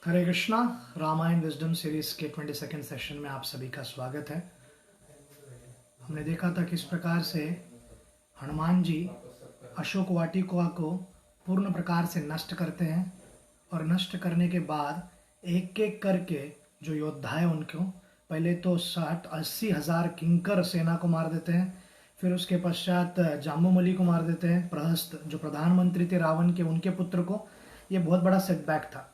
हरे Krishna. Ramayan wisdom series के 22nd session में आप सभी का स्वागत है। हमने देखा था किस प्रकार से हनुमान जी अशोक वाटिका को पूर्ण प्रकार से नष्ट करते हैं और नष्ट करने के बाद एक एक करके जो योद्धा है उनको पहले तो 60-80 हजार किंकर सेना को मार देते हैं। फिर उसके पश्चात जाम्बूमलि को मार देते हैं, प्रहस्त जो प्रधानमंत्री थे रावण के, उनके पुत्र को। ये बहुत बड़ा सेटबैक था।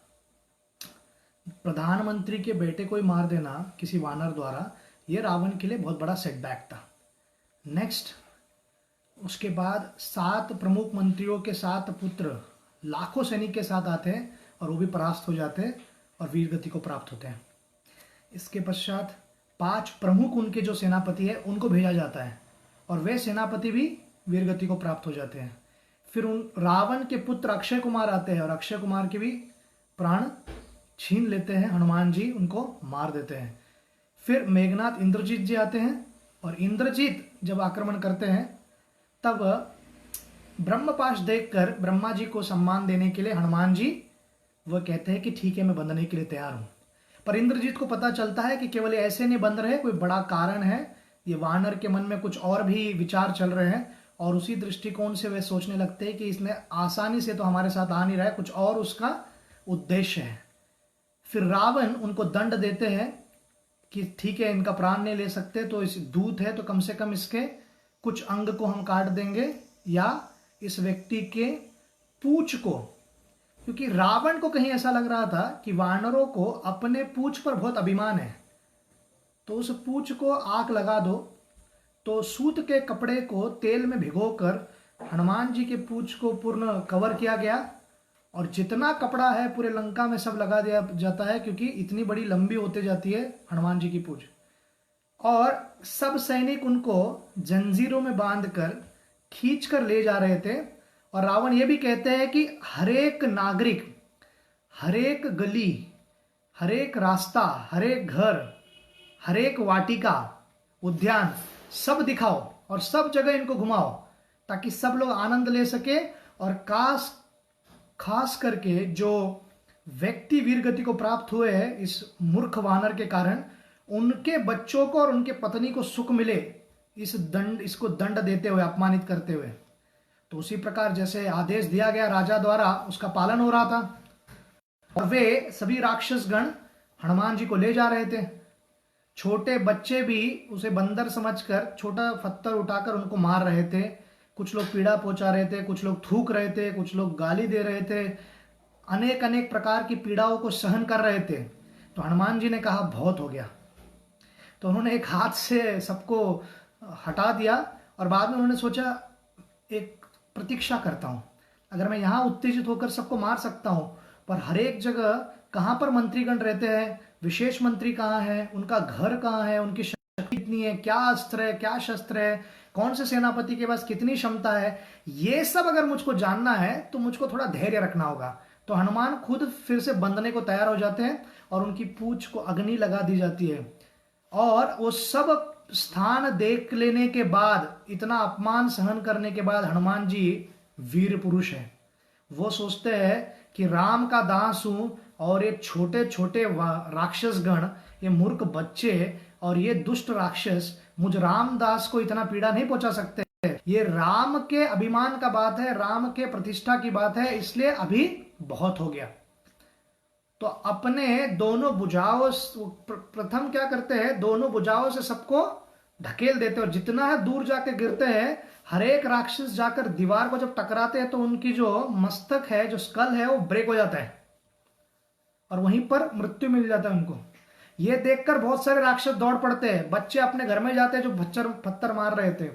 प्रधानमंत्री के बेटे को ही मार देना किसी वानर द्वारा, ये रावण के लिए बहुत बड़ा सेटबैक था। नेक्स्ट, उसके बाद 7 प्रमुख मंत्रियों के 7 पुत्र लाखों सैनिक के साथ आते हैं और वो भी परास्त हो जाते हैं और वीर गति को प्राप्त होते हैं। इसके पश्चात 5 प्रमुख उनके जो सेनापति है उनको भेजा जाता है और वे सेनापति भी वीर गति को प्राप्त हो जाते हैं। फिर उन रावण के पुत्र अक्षय कुमार आते हैं और अक्षय कुमार के भी प्राण छीन लेते हैं, हनुमान जी उनको मार देते हैं। फिर मेघनाथ इंद्रजीत जी आते हैं और इंद्रजीत जब आक्रमण करते हैं तब ब्रह्मपाश देखकर ब्रह्मा जी को सम्मान देने के लिए हनुमान जी वह कहते हैं कि ठीक है, मैं बंधने के लिए तैयार हूं। पर इंद्रजीत को पता चलता है कि केवल ऐसे नहीं बंध रहे, कोई बड़ा कारण है। ये वानर के मन में कुछ और भी विचार चल रहे हैं और उसी दृष्टिकोण से वे सोचने लगते हैं कि इसने आसानी से तो हमारे साथ आ नहीं रहा है, कुछ और उसका उद्देश्य है। फिर रावण उनको दंड देते हैं कि ठीक है, इनका प्राण नहीं ले सकते तो इस दूत है तो कम से कम इसके कुछ अंग को हम काट देंगे या इस व्यक्ति के पूंछ को, क्योंकि रावण को कहीं ऐसा लग रहा था कि वानरों को अपने पूंछ पर बहुत अभिमान है, तो उस पूंछ को आग लगा दो। तो सूत के कपड़े को तेल में भिगोकर हनुमान जी के पूंछ को पूर्ण कवर किया गया और जितना कपड़ा है पूरे लंका में सब लगा दिया जाता है, क्योंकि इतनी बड़ी लंबी होते जाती है हनुमान जी की पूंछ। और सब सैनिक उनको जंजीरों में बांधकर खींच कर ले जा रहे थे। और रावण ये भी कहते हैं कि हरेक नागरिक, हरेक गली, हरेक रास्ता, हरेक घर, हरेक वाटिका, उद्यान सब दिखाओ और सब जगह इनको घुमाओ ताकि सब लोग आनंद ले सके। और खास करके जो व्यक्ति वीर गति को प्राप्त हुए हैं इस मूर्ख वानर के कारण, उनके बच्चों को और उनके पत्नी को सुख मिले इसको दंड देते हुए, अपमानित करते हुए। तो उसी प्रकार जैसे आदेश दिया गया राजा द्वारा उसका पालन हो रहा था और वे सभी राक्षस गण हनुमान जी को ले जा रहे थे। छोटे बच्चे भी उसे बंदर समझकर छोटा पत्थर उठाकर उनको मार रहे थे। कुछ लोग पीड़ा पहुंचा रहे थे, कुछ लोग थूक रहे थे, कुछ लोग गाली दे रहे थे, अनेक अनेक प्रकार की पीड़ाओं को सहन कर रहे थे। तो हनुमान जी ने कहा बहुत हो गया, तो उन्होंने एक हाथ से सबको हटा दिया और बाद में उन्होंने सोचा एक प्रतीक्षा करता हूं, अगर मैं यहां उत्तेजित होकर सबको मार सकता हूं, पर हर एक जगह कहां पर मंत्रीगण रहते हैं, विशेष मंत्री कहां है, उनका घर कहां है, उनकी शक्ति कितनी है, क्या अस्त्र है, क्या शस्त्र है, कौन से सेनापति के पास कितनी क्षमता है, ये सब अगर मुझको जानना है तो मुझको थोड़ा धैर्य रखना होगा। तो हनुमान खुद फिर से बंधने को तैयार हो जाते हैं और उनकी पूंछ को अग्नि लगा दी जाती है। और वो सब स्थान देख लेने के बाद, इतना अपमान सहन करने के बाद हनुमान जी वीर पुरुष हैं। वो सोचते हैं कि राम का दास हूं और ये छोटे छोटे राक्षस गण, ये मूर्ख बच्चे और ये दुष्ट राक्षस मुझ रामदास को इतना पीड़ा नहीं पहुंचा सकते। ये राम के अभिमान का बात है, राम के प्रतिष्ठा की बात है, इसलिए अभी बहुत हो गया। तो अपने दोनों भुजाओं, प्रथम क्या करते हैं, दोनों भुजाओं से सबको ढकेल देते और जितना है दूर जाकर गिरते हैं। हर एक राक्षस जाकर दीवार को जब टकराते हैं तो उनकी जो मस्तक है, जो स्कल है, वो ब्रेक हो जाता है और वहीं पर मृत्यु मिल जाता है उनको। ये देखकर बहुत सारे राक्षस दौड़ पड़ते हैं, बच्चे अपने घर में जाते हैं जो पत्थर मार रहे थे।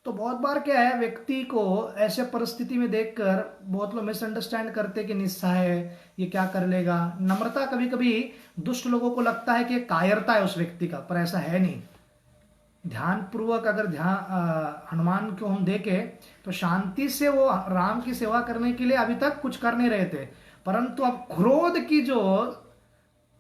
तो बहुत बार क्या है, व्यक्ति को ऐसे परिस्थिति में देखकर बहुत लोग मिसअंडरस्टैंड करते कि निस्सहाय है, ये क्या कर लेगा। नम्रता कभी कभी दुष्ट लोगों को लगता है कि कायरता है उस व्यक्ति का, पर ऐसा है नहीं। ध्यानपूर्वक अगर हनुमान को हम देखें तो शांति से वो राम की सेवा करने के लिए अभी तक कुछ कर नहीं रहे थे, परंतु अब क्रोध की जो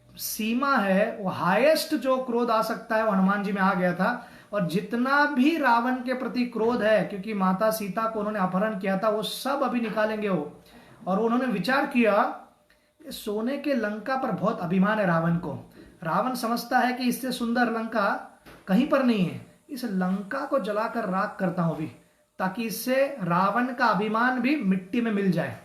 सीमा है, वो हाईएस्ट जो क्रोध आ सकता है वो हनुमान जी में आ गया था। और जितना भी रावण के प्रति क्रोध है, क्योंकि माता सीता को उन्होंने अपहरण किया था, वो सब अभी निकालेंगे वो। और उन्होंने विचार किया सोने के लंका पर बहुत अभिमान है रावण को। रावण समझता है कि इससे सुंदर लंका कहीं पर नहीं है, इस लंका को जलाकर राख करता हूं अभी, ताकि इससे रावण का अभिमान भी मिट्टी में मिल जाए।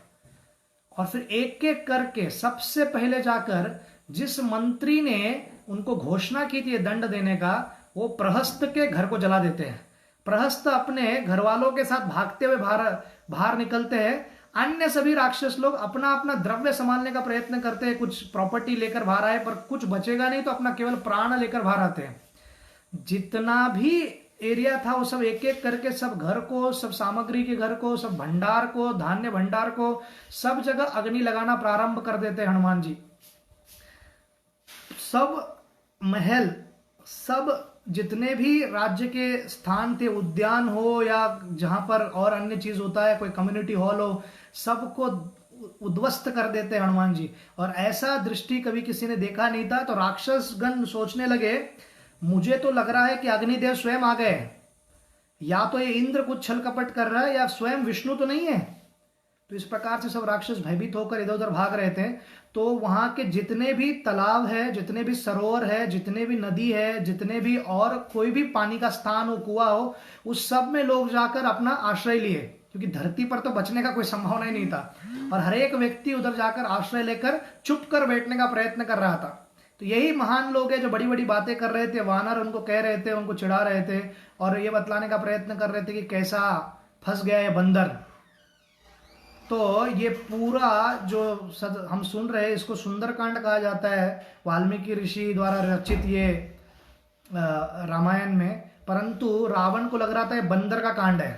और फिर एक एक करके सबसे पहले जाकर जिस मंत्री ने उनको घोषणा की थी दंड देने का, वो प्रहस्त के घर को जला देते हैं। प्रहस्त अपने घर वालों के साथ भागते हुए बाहर निकलते हैं। अन्य सभी राक्षस लोग अपना अपना द्रव्य संभालने का प्रयत्न करते हैं, कुछ प्रॉपर्टी लेकर बाहर आए, पर कुछ बचेगा नहीं तो अपना केवल प्राण लेकर बाहर आते हैं। जितना भी एरिया था वो सब एक एक करके, सब घर को, सब सामग्री के घर को, सब भंडार को, धान्य भंडार को, सब जगह अग्नि लगाना प्रारंभ कर देते हैं हनुमान जी। सब महल, सब जितने भी राज्य के स्थान थे, उद्यान हो या जहां पर और अन्य चीज होता है, कोई कम्युनिटी हॉल हो, सबको उद्ध्वस्त कर देते हैं हनुमान जी। और ऐसा दृष्टि कभी किसी ने देखा नहीं था। तो राक्षसगण सोचने लगे, मुझे तो लग रहा है कि अग्निदेव स्वयं आ गए, या तो ये इंद्र कुछ छल कपट कर रहा है या स्वयं विष्णु तो नहीं है। तो इस प्रकार से सब राक्षस भयभीत होकर इधर उधर भाग रहे थे। तो वहां के जितने भी तालाब है, जितने भी सरोवर है, जितने भी नदी है, जितने भी और कोई भी पानी का स्थान हो, कुआं हो, उस सब में लोग जाकर अपना आश्रय लिए, क्योंकि धरती पर तो बचने का कोई संभावना ही नहीं था। और हर एक व्यक्ति उधर जाकर आश्रय लेकर चुप कर बैठने का प्रयत्न कर रहा था। तो यही महान लोग हैं जो बड़ी बड़ी बातें कर रहे थे। वानर उनको कह रहे थे, उनको चिढ़ा रहे थे और ये बतलाने का प्रयत्न कर रहे थे कि कैसा फंस गया ये बंदर। तो ये पूरा जो हम सुन रहे हैं, इसको सुंदरकांड कहा जाता है, वाल्मीकि ऋषि द्वारा रचित ये रामायण में। परंतु रावण को लग रहा था ये बंदर का कांड है,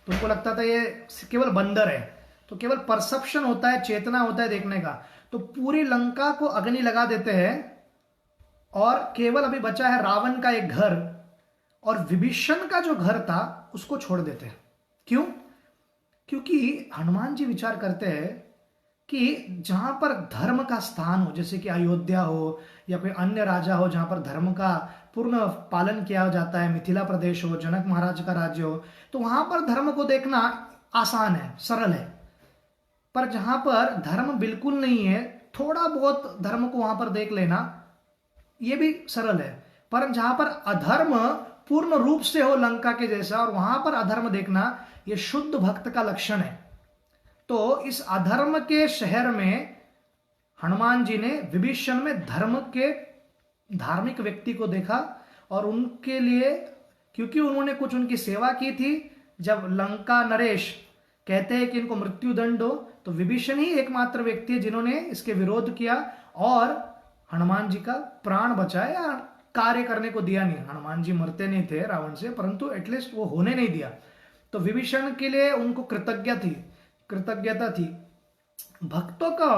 तो उनको लगता था ये केवल बंदर है। तो केवल परसेप्शन होता है, चेतना होता है देखने का। तो पूरी लंका को अग्नि लगा देते हैं और केवल अभी बचा है रावण का एक घर, और विभीषण का जो घर था उसको छोड़ देते हैं। क्यों? क्योंकि हनुमान जी विचार करते हैं कि जहां पर धर्म का स्थान हो, जैसे कि अयोध्या हो या कोई अन्य राजा हो जहां पर धर्म का पूर्ण पालन किया जाता है, मिथिला प्रदेश हो, जनक महाराज का राज्य हो, तो वहां पर धर्म को देखना आसान है, सरल है। पर जहां पर धर्म बिल्कुल नहीं है, थोड़ा बहुत धर्म को वहां पर देख लेना यह भी सरल है। पर जहां पर अधर्म पूर्ण रूप से हो लंका के जैसा, और वहां पर अधर्म देखना यह शुद्ध भक्त का लक्षण है। तो इस अधर्म के शहर में हनुमान जी ने विभीषण में धर्म के धार्मिक व्यक्ति को देखा, और उनके लिए, क्योंकि उन्होंने कुछ उनकी सेवा की थी, जब लंका नरेश कहते हैं कि इनको मृत्यु दंड हो, तो विभीषण ही एकमात्र व्यक्ति है जिन्होंने इसके विरोध किया और हनुमान जी का प्राण बचाया, कार्य करने को दिया नहीं। हनुमान जी मरते नहीं थे रावण से, परंतु एटलीस्ट वो होने नहीं दिया। तो विभीषण के लिए उनको कृतज्ञता थी। भक्तों का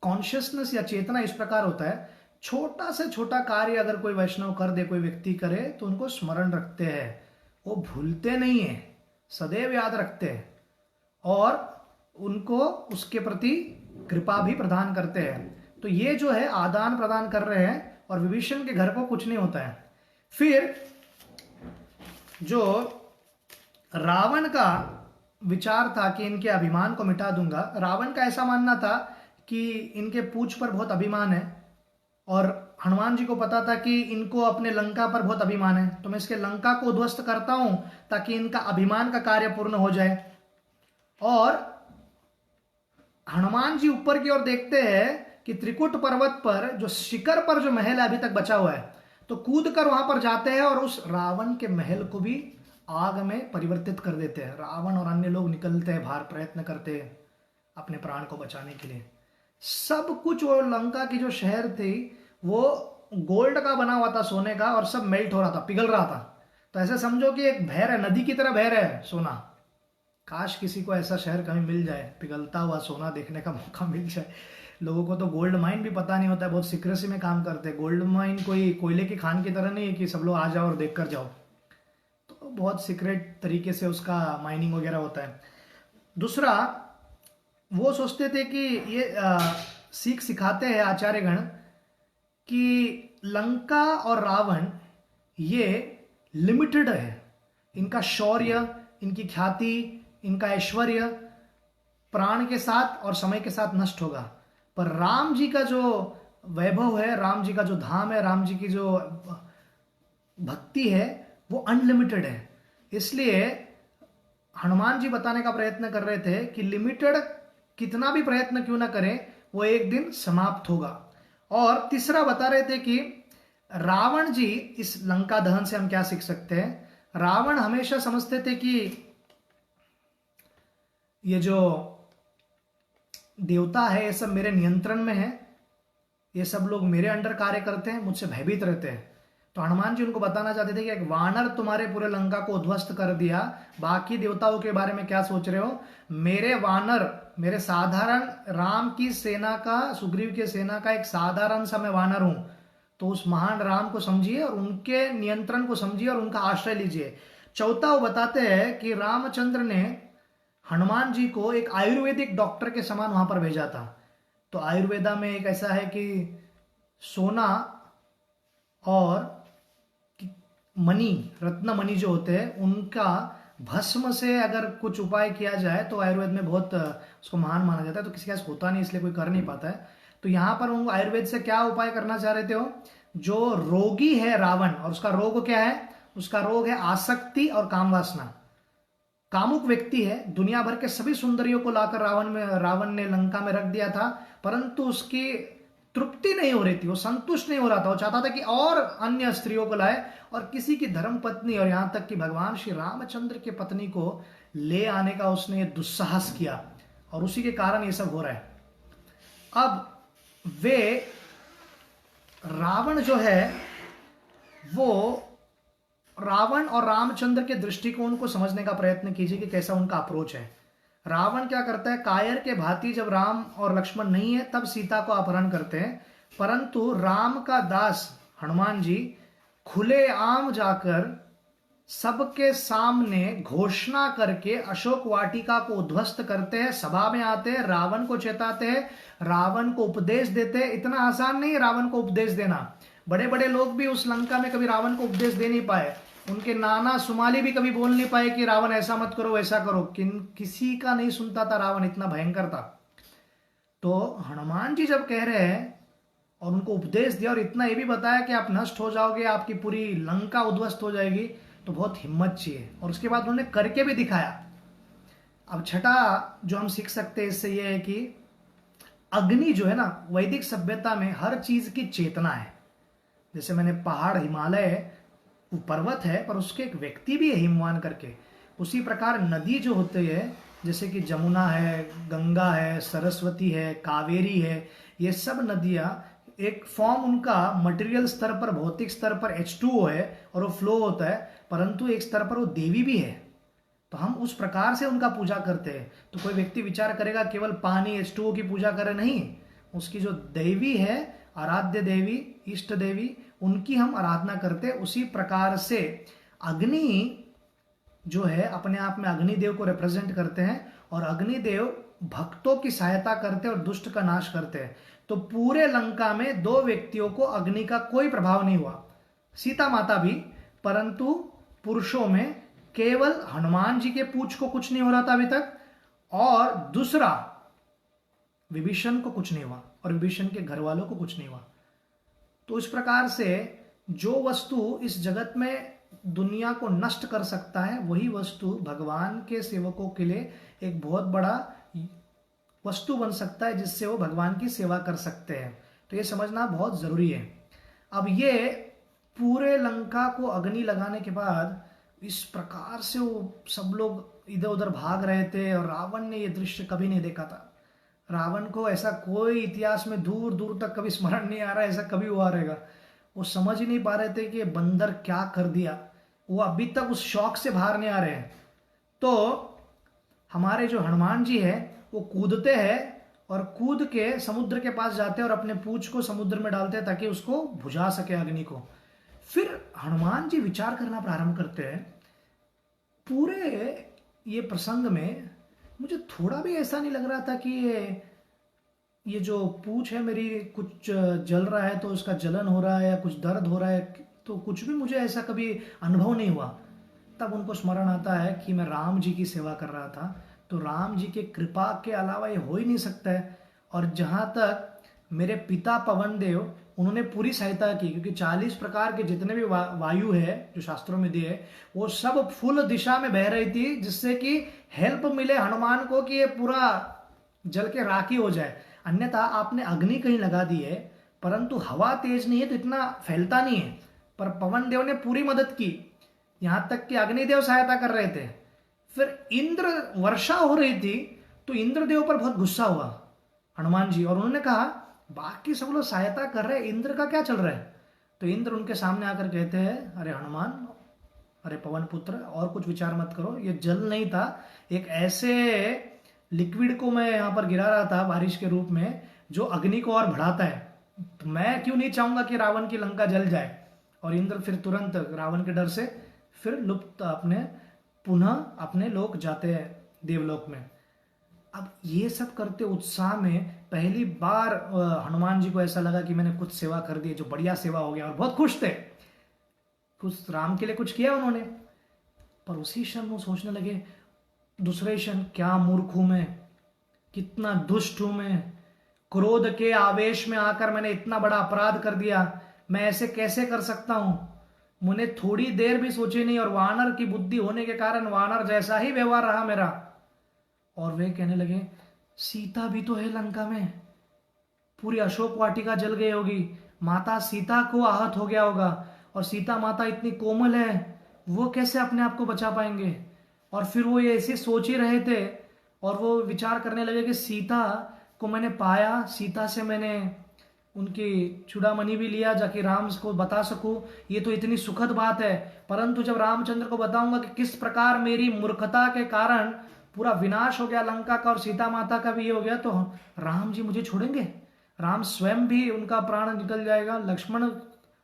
कॉन्शियसनेस या चेतना इस प्रकार होता है, छोटा से छोटा कार्य अगर कोई वैष्णव कर दे, कोई व्यक्ति करे, तो उनको स्मरण रखते हैं, वो भूलते नहीं है, सदैव याद रखते हैं और उनको उसके प्रति कृपा भी प्रदान करते हैं। तो ये जो है आदान प्रदान कर रहे हैं, और विभीषण के घर को कुछ नहीं होता है। फिर जो रावण का विचार था कि इनके अभिमान को मिटा दूंगा, रावण का ऐसा मानना था कि इनके पूंछ पर बहुत अभिमान है, और हनुमान जी को पता था कि इनको अपने लंका पर बहुत अभिमान है, तो मैं इसके लंका को उद्ध्वस्त करता हूं ताकि इनका अभिमान का कार्य पूर्ण हो जाए। और हनुमान जी ऊपर की ओर देखते हैं कि त्रिकुट पर्वत पर जो शिखर पर जो महल अभी तक बचा हुआ है, तो कूद कर वहां पर जाते हैं और उस रावण के महल को भी आग में परिवर्तित कर देते हैं। रावण और अन्य लोग निकलते हैं बाहर, प्रयत्न करते हैं अपने प्राण को बचाने के लिए। सब कुछ वो लंका की जो शहर थी वो गोल्ड का बना हुआ था, सोने का, और सब मेल्ट हो रहा था, पिघल रहा था। तो ऐसे समझो कि एक बहर है, नदी की तरह बहर है सोना। काश किसी को ऐसा शहर कहीं मिल जाए, पिघलता हुआ सोना देखने का मौका मिल जाए। लोगों को तो गोल्ड माइन भी पता नहीं होता है, बहुत सीक्रेसी में काम करते हैं। गोल्ड माइन कोई कोयले की खान की तरह नहीं है कि सब लोग आ जाओ और देख कर जाओ, तो बहुत सीक्रेट तरीके से उसका माइनिंग वगैरह होता है। दूसरा, वो सोचते थे कि ये सीख सिखाते हैं आचार्यगण कि लंका और रावण ये लिमिटेड है, इनका शौर्य, इनकी ख्याति, इनका ऐश्वर्य प्राण के साथ और समय के साथ नष्ट होगा। पर राम जी का जो वैभव है, राम जी का जो धाम है, राम जी की जो भक्ति है वो अनलिमिटेड है। इसलिए हनुमान जी बताने का प्रयत्न कर रहे थे कि लिमिटेड कितना भी प्रयत्न क्यों ना करें, वो एक दिन समाप्त होगा। और तीसरा बता रहे थे कि रावण जी, इस लंका दहन से हम क्या सीख सकते हैं। रावण हमेशा समझते थे कि ये जो देवता है ये सब मेरे नियंत्रण में है, ये सब लोग मेरे अंडर कार्य करते हैं, मुझसे भयभीत रहते हैं। तो हनुमान जी उनको बताना चाहते थे कि एक वानर तुम्हारे पूरे लंका को उद्ध्वस्त कर दिया, बाकी देवताओं के बारे में क्या सोच रहे हो। मेरे वानर, मेरे साधारण राम की सेना का, सुग्रीव की सेना का एक साधारण सा मैं वानर हूं। तो उस महान राम को समझिए और उनके नियंत्रण को समझिए और उनका आश्रय लीजिए। चौथा वो बताते हैं कि रामचंद्र ने हनुमान जी को एक आयुर्वेदिक डॉक्टर के समान वहां पर भेजा था। तो आयुर्वेदा में एक ऐसा है कि सोना और मणि, रत्न मणि जो होते हैं, उनका भस्म से अगर कुछ उपाय किया जाए तो आयुर्वेद में बहुत उसको महान माना जाता है। तो किसी के पास होता नहीं, इसलिए कोई कर नहीं पाता है। तो यहां पर वो आयुर्वेद से क्या उपाय करना चाह रहे थे, वो जो रोगी है रावण, और उसका रोग क्या है, उसका रोग है आसक्ति और काम वासना। कामुक व्यक्ति है, दुनिया भर के सभी सुंदरियों को लाकर रावण ने लंका में रख दिया था, परंतु उसकी तृप्ति नहीं हो रही थी, वो संतुष्ट नहीं हो रहा था। वो चाहता था कि और अन्य स्त्रियों को लाए और किसी की धर्म पत्नी और यहां तक कि भगवान श्री रामचंद्र की पत्नी को ले आने का उसने दुस्साहस किया, और उसी के कारण ये सब हो रहा है। अब वे रावण जो है, वो रावण और रामचंद्र के दृष्टिकोण को समझने का प्रयत्न कीजिए कि कैसा उनका अप्रोच है। रावण क्या करता है, कायर के भांति जब राम और लक्ष्मण नहीं है तब सीता को अपहरण करते हैं, परंतु राम का दास हनुमान जी खुले आम जाकर सबके सामने घोषणा करके अशोक वाटिका को उद्ध्वस्त करते हैं, सभा में आते हैं, रावण को चेताते हैं, रावण को उपदेश देते हैं। इतना आसान नहीं है रावण को उपदेश देना, बड़े बड़े लोग भी उस लंका में कभी रावण को उपदेश दे नहीं पाए, उनके नाना सुमाली भी कभी बोल नहीं पाए कि रावण ऐसा मत करो वैसा करो, किसी का नहीं सुनता था, रावण इतना भयंकर था। तो हनुमान जी जब कह रहे हैं और उनको उपदेश दिया और इतना ये भी बताया कि आप नष्ट हो जाओगे, आपकी पूरी लंका उद्ध्वस्त हो जाएगी, तो बहुत हिम्मत चाहिए। और उसके बाद उन्होंने करके भी दिखाया। अब छठा जो हम सीख सकते हैं इससे यह है कि अग्नि जो है ना, वैदिक सभ्यता में हर चीज की चेतना है। जैसे मैंने पहाड़, हिमालय वो पर्वत है, पर उसके एक व्यक्ति भी है हिमवान करके। उसी प्रकार नदी जो होती है, जैसे कि जमुना है, गंगा है, सरस्वती है, कावेरी है, ये सब नदियां एक फॉर्म उनका मटेरियल स्तर पर, भौतिक स्तर पर H2O है और वो फ्लो होता है, परंतु एक स्तर पर वो देवी भी है। तो हम उस प्रकार से उनका पूजा करते हैं। तो कोई व्यक्ति विचार करेगा केवल पानी H2O की पूजा करे, नहीं, उसकी जो देवी है, आराध्य देवी, इष्ट देवी, उनकी हम आराधना करते हैं। उसी प्रकार से अग्नि जो है अपने आप में अग्निदेव को रिप्रेजेंट करते हैं, और अग्निदेव भक्तों की सहायता करते हैं और दुष्ट का नाश करते हैं। तो पूरे लंका में दो व्यक्तियों को अग्नि का कोई प्रभाव नहीं हुआ, सीता माता भी, परंतु पुरुषों में केवल हनुमान जी के पूछ को कुछ नहीं हो रहा था अभी तक, और दूसरा विभीषण को कुछ नहीं हुआ, और विभीषण के घर वालों को कुछ नहीं हुआ। तो इस प्रकार से जो वस्तु इस जगत में दुनिया को नष्ट कर सकता है, वही वस्तु भगवान के सेवकों के लिए एक बहुत बड़ा वस्तु बन सकता है, जिससे वो भगवान की सेवा कर सकते हैं। तो ये समझना बहुत जरूरी है। अब ये पूरे लंका को अग्नि लगाने के बाद इस प्रकार से वो सब लोग इधर उधर भाग रहे थे, और रावण ने ये दृश्य कभी नहीं देखा था। रावण को ऐसा कोई इतिहास में दूर दूर तक कभी स्मरण नहीं आ रहा, ऐसा कभी हुआ रहेगा। वो समझ ही नहीं पा रहे थे कि बंदर क्या कर दिया, वो अभी तक उस शौक से बाहर नहीं आ रहे हैं। तो हमारे जो हनुमान जी है वो कूदते हैं, और कूद के समुद्र के पास जाते हैं और अपने पूंछ को समुद्र में डालते हैं ताकि उसको बुझा सके अग्नि को। फिर हनुमान जी विचार करना प्रारंभ करते हैं। पूरे ये प्रसंग में मुझे थोड़ा भी ऐसा नहीं लग रहा था कि ये जो पूंछ है मेरी, कुछ जल रहा है तो उसका जलन हो रहा है, या कुछ दर्द हो रहा है, तो कुछ भी मुझे ऐसा कभी अनुभव नहीं हुआ। तब उनको स्मरण आता है कि मैं राम जी की सेवा कर रहा था, तो राम जी के कृपा के अलावा ये हो ही नहीं सकता है। और जहां तक मेरे पिता पवन देव उन्होंने पूरी सहायता की, क्योंकि 40 प्रकार के जितने भी वायु है जो शास्त्रों में दिए वो सब फुल दिशा में बह रही थी, जिससे कि हेल्प मिले हनुमान को कि ये पूरा जल के राखी हो जाए। अन्यथा आपने अग्नि कहीं लगा दी है, परंतु हवा तेज नहीं है तो इतना फैलता नहीं है, पर पवन देव ने पूरी मदद की, यहां तक कि अग्निदेव सहायता कर रहे थे। फिर इंद्र वर्षा हो रही थी तो इंद्रदेव पर बहुत गुस्सा हुआ हनुमान जी, और उन्होंने कहा बाकी सब लोग सहायता कर रहे हैं, इंद्र का क्या चल रहा है। तो इंद्र उनके सामने आकर कहते हैं, अरे हनुमान, अरे पवन पुत्र, और कुछ विचार मत करो, ये जल नहीं था, एक ऐसे लिक्विड को मैं यहाँ पर गिरा रहा था बारिश के रूप में जो अग्नि को और बढ़ाता है, तो मैं क्यों नहीं चाहूंगा कि रावण की लंका जल जाए। और इंद्र फिर तुरंत रावण के डर से फिर लुप्त अपने पुनः अपने लोक जाते हैं देवलोक में। अब ये सब करते उत्साह में पहली बार हनुमान जी को ऐसा लगा कि मैंने कुछ सेवा कर दी, जो बढ़िया सेवा हो गया, और बहुत खुश थे, कुछ राम के लिए कुछ किया उन्होंने। पर उसी क्षण वो सोचने लगे, दूसरे क्षण, क्या मूर्ख हूं मैं, कितना दुष्ट हूं मैं, क्रोध के आवेश में आकर मैंने इतना बड़ा अपराध कर दिया, मैं ऐसे कैसे कर सकता हूं। मुझे थोड़ी देर भी सोचे नहीं, और वानर की बुद्धि होने के कारण वानर जैसा ही व्यवहार रहा मेरा। और वे कहने लगे, सीता भी तो है लंका में, पूरी अशोक वाटिका जल गई होगी, माता सीता को आहत हो गया होगा, और सीता माता इतनी कोमल है, वो कैसे अपने आप को बचा पाएंगे। और फिर वो ये ऐसे सोच ही रहे थे, और वो विचार करने लगे कि सीता को मैंने पाया, सीता से मैंने उनकी चूड़ामणि भी लिया जाके राम को बता सकूं, ये तो इतनी सुखद बात है, परंतु जब रामचंद्र को बताऊंगा कि किस प्रकार मेरी मूर्खता के कारण पूरा विनाश हो गया लंका का और सीता माता का भी ये हो गया, तो राम जी मुझे छोड़ेंगे, राम स्वयं भी उनका प्राण निकल जाएगा, लक्ष्मण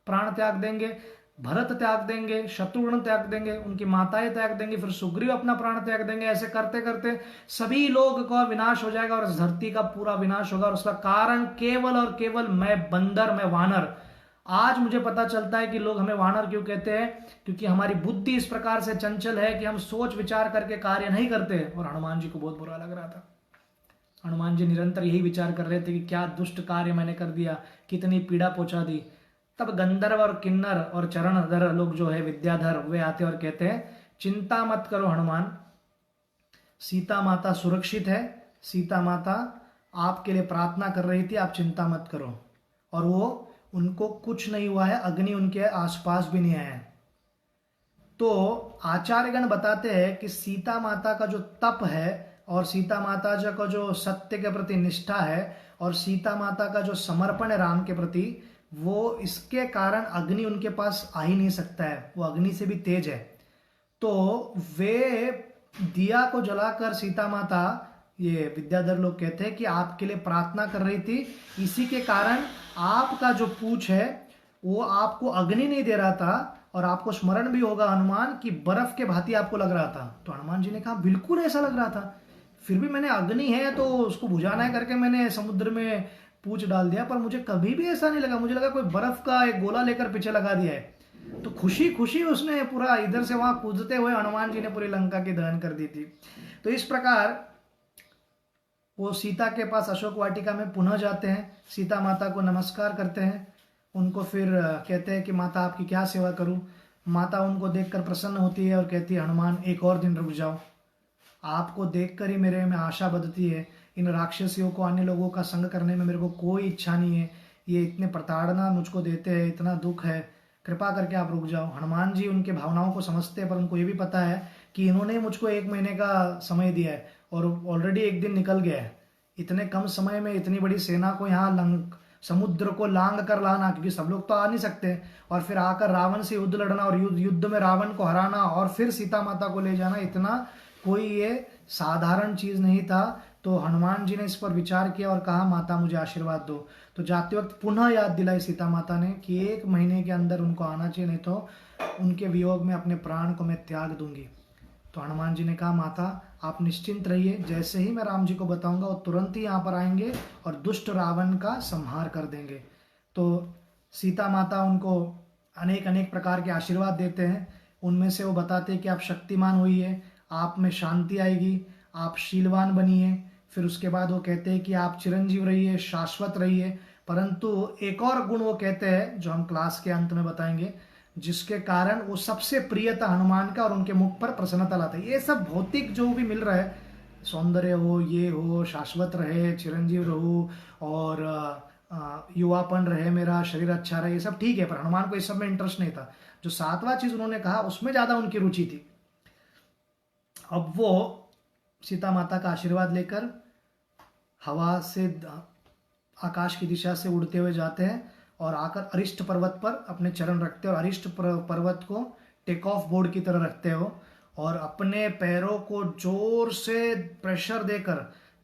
प्राण त्याग देंगे, भरत त्याग देंगे, शत्रुघ्न त्याग देंगे, उनकी माताएं त्याग देंगे, फिर सुग्रीव अपना प्राण त्याग देंगे। ऐसे करते करते सभी लोग का विनाश हो जाएगा और इस धरती का पूरा विनाश होगा, और उसका कारण केवल और केवल मैं बंदर, मैं वानर। आज मुझे पता चलता है कि लोग हमें वानर क्यों कहते हैं, क्योंकि हमारी बुद्धि इस प्रकार से चंचल है कि हम सोच विचार करके कार्य नहीं करते। और हनुमान जी को बहुत बुरा लग रहा था। हनुमान जी निरंतर यही विचार कर रहे थे कि क्या दुष्ट कार्य मैंने कर दिया, कितनी पीड़ा पहुंचा दी। तब गंधर्व और किन्नर और चरणधर लोग जो है, विद्याधर, वे आते और कहते हैं, चिंता मत करो हनुमान, सीता माता सुरक्षित है, सीता माता आपके लिए प्रार्थना कर रही थी, आप चिंता मत करो। और वो उनको कुछ नहीं हुआ है, अग्नि उनके आसपास भी नहीं आया है। तो आचार्यगण बताते हैं कि सीता माता का जो तप है और सीता माता जी का जो सत्य के प्रति निष्ठा है और सीता माता का जो समर्पण है राम के प्रति, वो इसके कारण अग्नि उनके पास आ ही नहीं सकता है, वो अग्नि से भी तेज है। तो वे दिया को जलाकर सीता माता, ये विद्याधर लोग कहते हैं कि आपके लिए प्रार्थना कर रही थी, इसी के कारण आपका जो पूछ है वो आपको अग्नि नहीं दे रहा था, और आपको स्मरण भी होगा हनुमान कि बर्फ के भांति आपको लग रहा था। तो हनुमान जी ने कहा बिल्कुल ऐसा लग रहा था, फिर भी मैंने अग्नि है तो उसको बुझाना है करके मैंने समुद्र में पूछ डाल दिया, पर मुझे कभी भी ऐसा नहीं लगा, मुझे लगा कोई बर्फ का एक गोला लेकर पीछे लगा दिया है। तो खुशी खुशी उसने पूरा इधर से वहां कूदते हुए हनुमान जी ने पूरी लंका की दहन कर दी थी। तो इस प्रकार वो सीता के पास अशोक वाटिका में पुनः जाते हैं, सीता माता को नमस्कार करते हैं, उनको फिर कहते हैं कि माता आपकी क्या सेवा करूं। माता उनको देखकर प्रसन्न होती है और कहती है, हनुमान एक और दिन रुक जाओ, आपको देखकर ही मेरे में आशा बढ़ती है, इन राक्षसियों को, अन्य लोगों का संग करने में मेरे को कोई इच्छा नहीं है, ये इतने प्रताड़ना मुझको देते हैं, इतना दुख है, कृपा करके आप रुक जाओ। हनुमान जी उनके भावनाओं को समझते हैं, पर उनको ये भी पता है कि इन्होंने मुझको 1 महीने का समय दिया है और ऑलरेडी 1 दिन निकल गया है, इतने कम समय में इतनी बड़ी सेना को यहाँ समुद्र को लांग कर लाना, क्योंकि सब लोग तो आ नहीं सकते, और फिर आकर रावण से युद्ध लड़ना और युद्ध में रावण को हराना और फिर सीता माता को ले जाना, इतना कोई ये साधारण चीज नहीं था। तो हनुमान जी ने इस पर विचार किया और कहा, माता मुझे आशीर्वाद दो। तो जाते वक्त पुनः याद दिलाई सीता माता ने कि 1 महीने के अंदर उनको आना चाहिए, नहीं तो उनके वियोग में अपने प्राण को मैं त्याग दूंगी। तो हनुमान जी ने कहा, माता आप निश्चिंत रहिए, जैसे ही मैं राम जी को बताऊंगा वो तुरंत ही यहाँ पर आएंगे और दुष्ट रावण का संहार कर देंगे। तो सीता माता उनको अनेक अनेक प्रकार के आशीर्वाद देते हैं, उनमें से वो बताते हैं कि आप शक्तिमान होइए, आप में शांति आएगी, आप शीलवान बनिए। फिर उसके बाद वो कहते हैं कि आप चिरंजीव रहिए, शाश्वत रहिए, परंतु एक और गुण वो कहते हैं जो हम क्लास के अंत में बताएंगे, जिसके कारण वो सबसे प्रिय था हनुमान का और उनके मुख पर प्रसन्नता लाता है। ये सब भौतिक जो भी मिल रहा है, सौंदर्य हो, ये हो, शाश्वत रहे, चिरंजीव रहूं और युवापन रहे, मेरा शरीर अच्छा रहे, ये सब ठीक है, पर हनुमान को इस सब में इंटरेस्ट नहीं था। जो सातवां चीज उन्होंने कहा उसमें ज्यादा उनकी रुचि थी। अब वो सीता माता का आशीर्वाद लेकर हवा से आकाश की दिशा से उड़ते हुए जाते हैं और आकर अरिष्ट पर्वत पर अपने चरण रखते हैं और अरिष्ट पर्वत को टेक ऑफ बोर्ड की तरह रखते हो और अपने पैरों को जोर से प्रेशर देकर,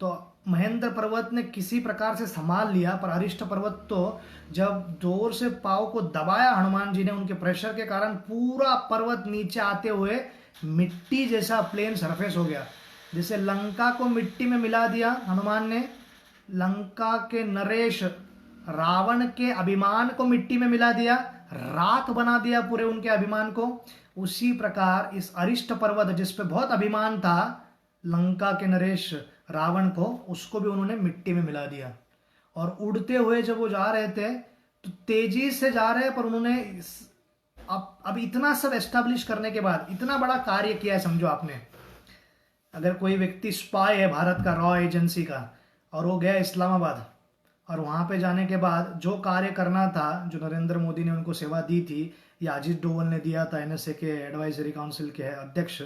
तो महेंद्र पर्वत ने किसी प्रकार से संभाल लिया, पर अरिष्ट पर्वत तो जब जोर से पाव को दबाया हनुमान जी ने, उनके प्रेशर के कारण पूरा पर्वत नीचे आते हुए मिट्टी जैसा प्लेन सरफेस हो गया। जैसे लंका को मिट्टी में मिला दिया हनुमान ने, लंका के नरेश रावण के अभिमान को मिट्टी में मिला दिया, राख बना दिया पूरे उनके अभिमान को। उसी प्रकार इस अरिष्ट पर्वत जिस पे बहुत अभिमान था लंका के नरेश रावण को, उसको भी उन्होंने मिट्टी में मिला दिया। और उड़ते हुए जब वो जा रहे थे तो तेजी से जा रहे, पर उन्होंने अब इतना सब एस्टेब्लिश करने के बाद इतना बड़ा कार्य किया है, समझो आपने, अगर कोई व्यक्ति स्पाई है भारत का, रॉ एजेंसी का, और वो गया इस्लामाबाद और वहां पे जाने के बाद जो कार्य करना था, जो नरेंद्र मोदी ने उनको सेवा दी थी या अजीत डोवल ने दिया था, एनएसए के एडवाइजरी काउंसिल के अध्यक्ष,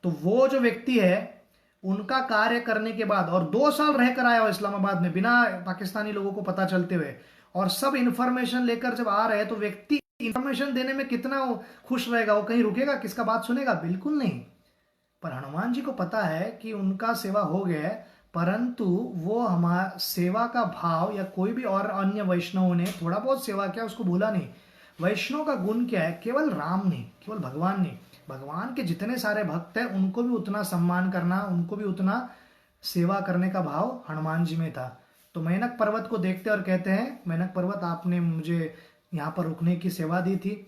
तो वो जो व्यक्ति है उनका कार्य करने के बाद, और 2 साल रहकर आया हो इस्लामाबाद में बिना पाकिस्तानी लोगों को पता चलते हुए, और सब इंफॉर्मेशन लेकर जब आ रहे हैं, तो व्यक्ति इंफॉर्मेशन देने में कितना खुश रहेगा, वो कहीं रुकेगा, किसका बात सुनेगा? बिल्कुल नहीं। पर हनुमान जी को पता है कि उनका सेवा हो गया है, परंतु वो हमारा सेवा का भाव, या कोई भी और अन्य वैष्णवों ने थोड़ा बहुत सेवा किया उसको भूला नहीं। वैष्णव का गुण क्या है? केवल राम नहीं, केवल भगवान नहीं, भगवान के जितने सारे भक्त हैं उनको भी उतना सम्मान करना, उनको भी उतना सेवा करने का भाव हनुमान जी में था। तो मेनक पर्वत को देखते और कहते हैं, मेनक पर्वत आपने मुझे यहाँ पर रुकने की सेवा दी थी,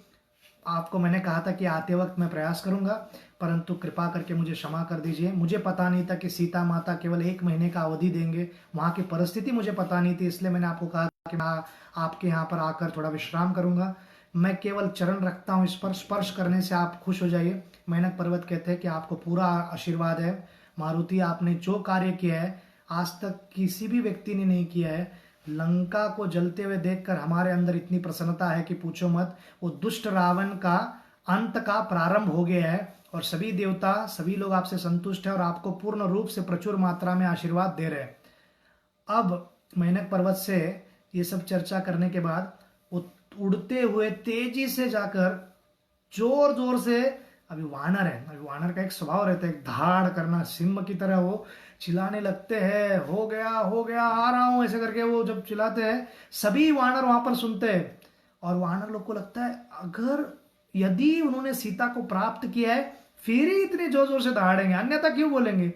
आपको मैंने कहा था कि आते वक्त मैं प्रयास करूंगा, परंतु कृपा करके मुझे क्षमा कर दीजिए। मुझे पता नहीं था कि सीता माता केवल 1 महीने का अवधि देंगे, वहाँ की परिस्थिति मुझे पता नहीं थी, इसलिए मैंने आपको कहा कि मैं आपके यहाँ पर आकर थोड़ा विश्राम करूंगा। मैं केवल चरण रखता हूँ, इस पर स्पर्श करने से आप खुश हो जाइए। मेनक पर्वत कहते हैं कि आपको पूरा आशीर्वाद है मारुति, आपने जो कार्य किया है आज तक किसी भी व्यक्ति ने नहीं किया है। लंका को जलते हुए देखकर हमारे अंदर इतनी प्रसन्नता है कि पूछो मत। वो दुष्ट रावण का अंत का प्रारंभ हो गया है और सभी देवता, सभी लोग आपसे संतुष्ट है और आपको पूर्ण रूप से प्रचुर मात्रा में आशीर्वाद दे रहे हैं। अब मेनक पर्वत से ये सब चर्चा करने के बाद वो उड़ते हुए तेजी से जाकर जोर जोर से, अभी वानर है, अभी वानर का एक स्वभाव रहता है धाड़ करना, सिंह की तरह वो चिल्लाने लगते हैं, हो गया हो गया, आ रहा हूं, ऐसे करके वो जब चिल्लाते हैं सभी वानर वहां पर सुनते हैं। और वानर लोग को लगता है अगर यदि उन्होंने सीता को प्राप्त किया है फिर ही इतने जोर जोर से दहाड़ेंगे, अन्यथा क्यों बोलेंगे?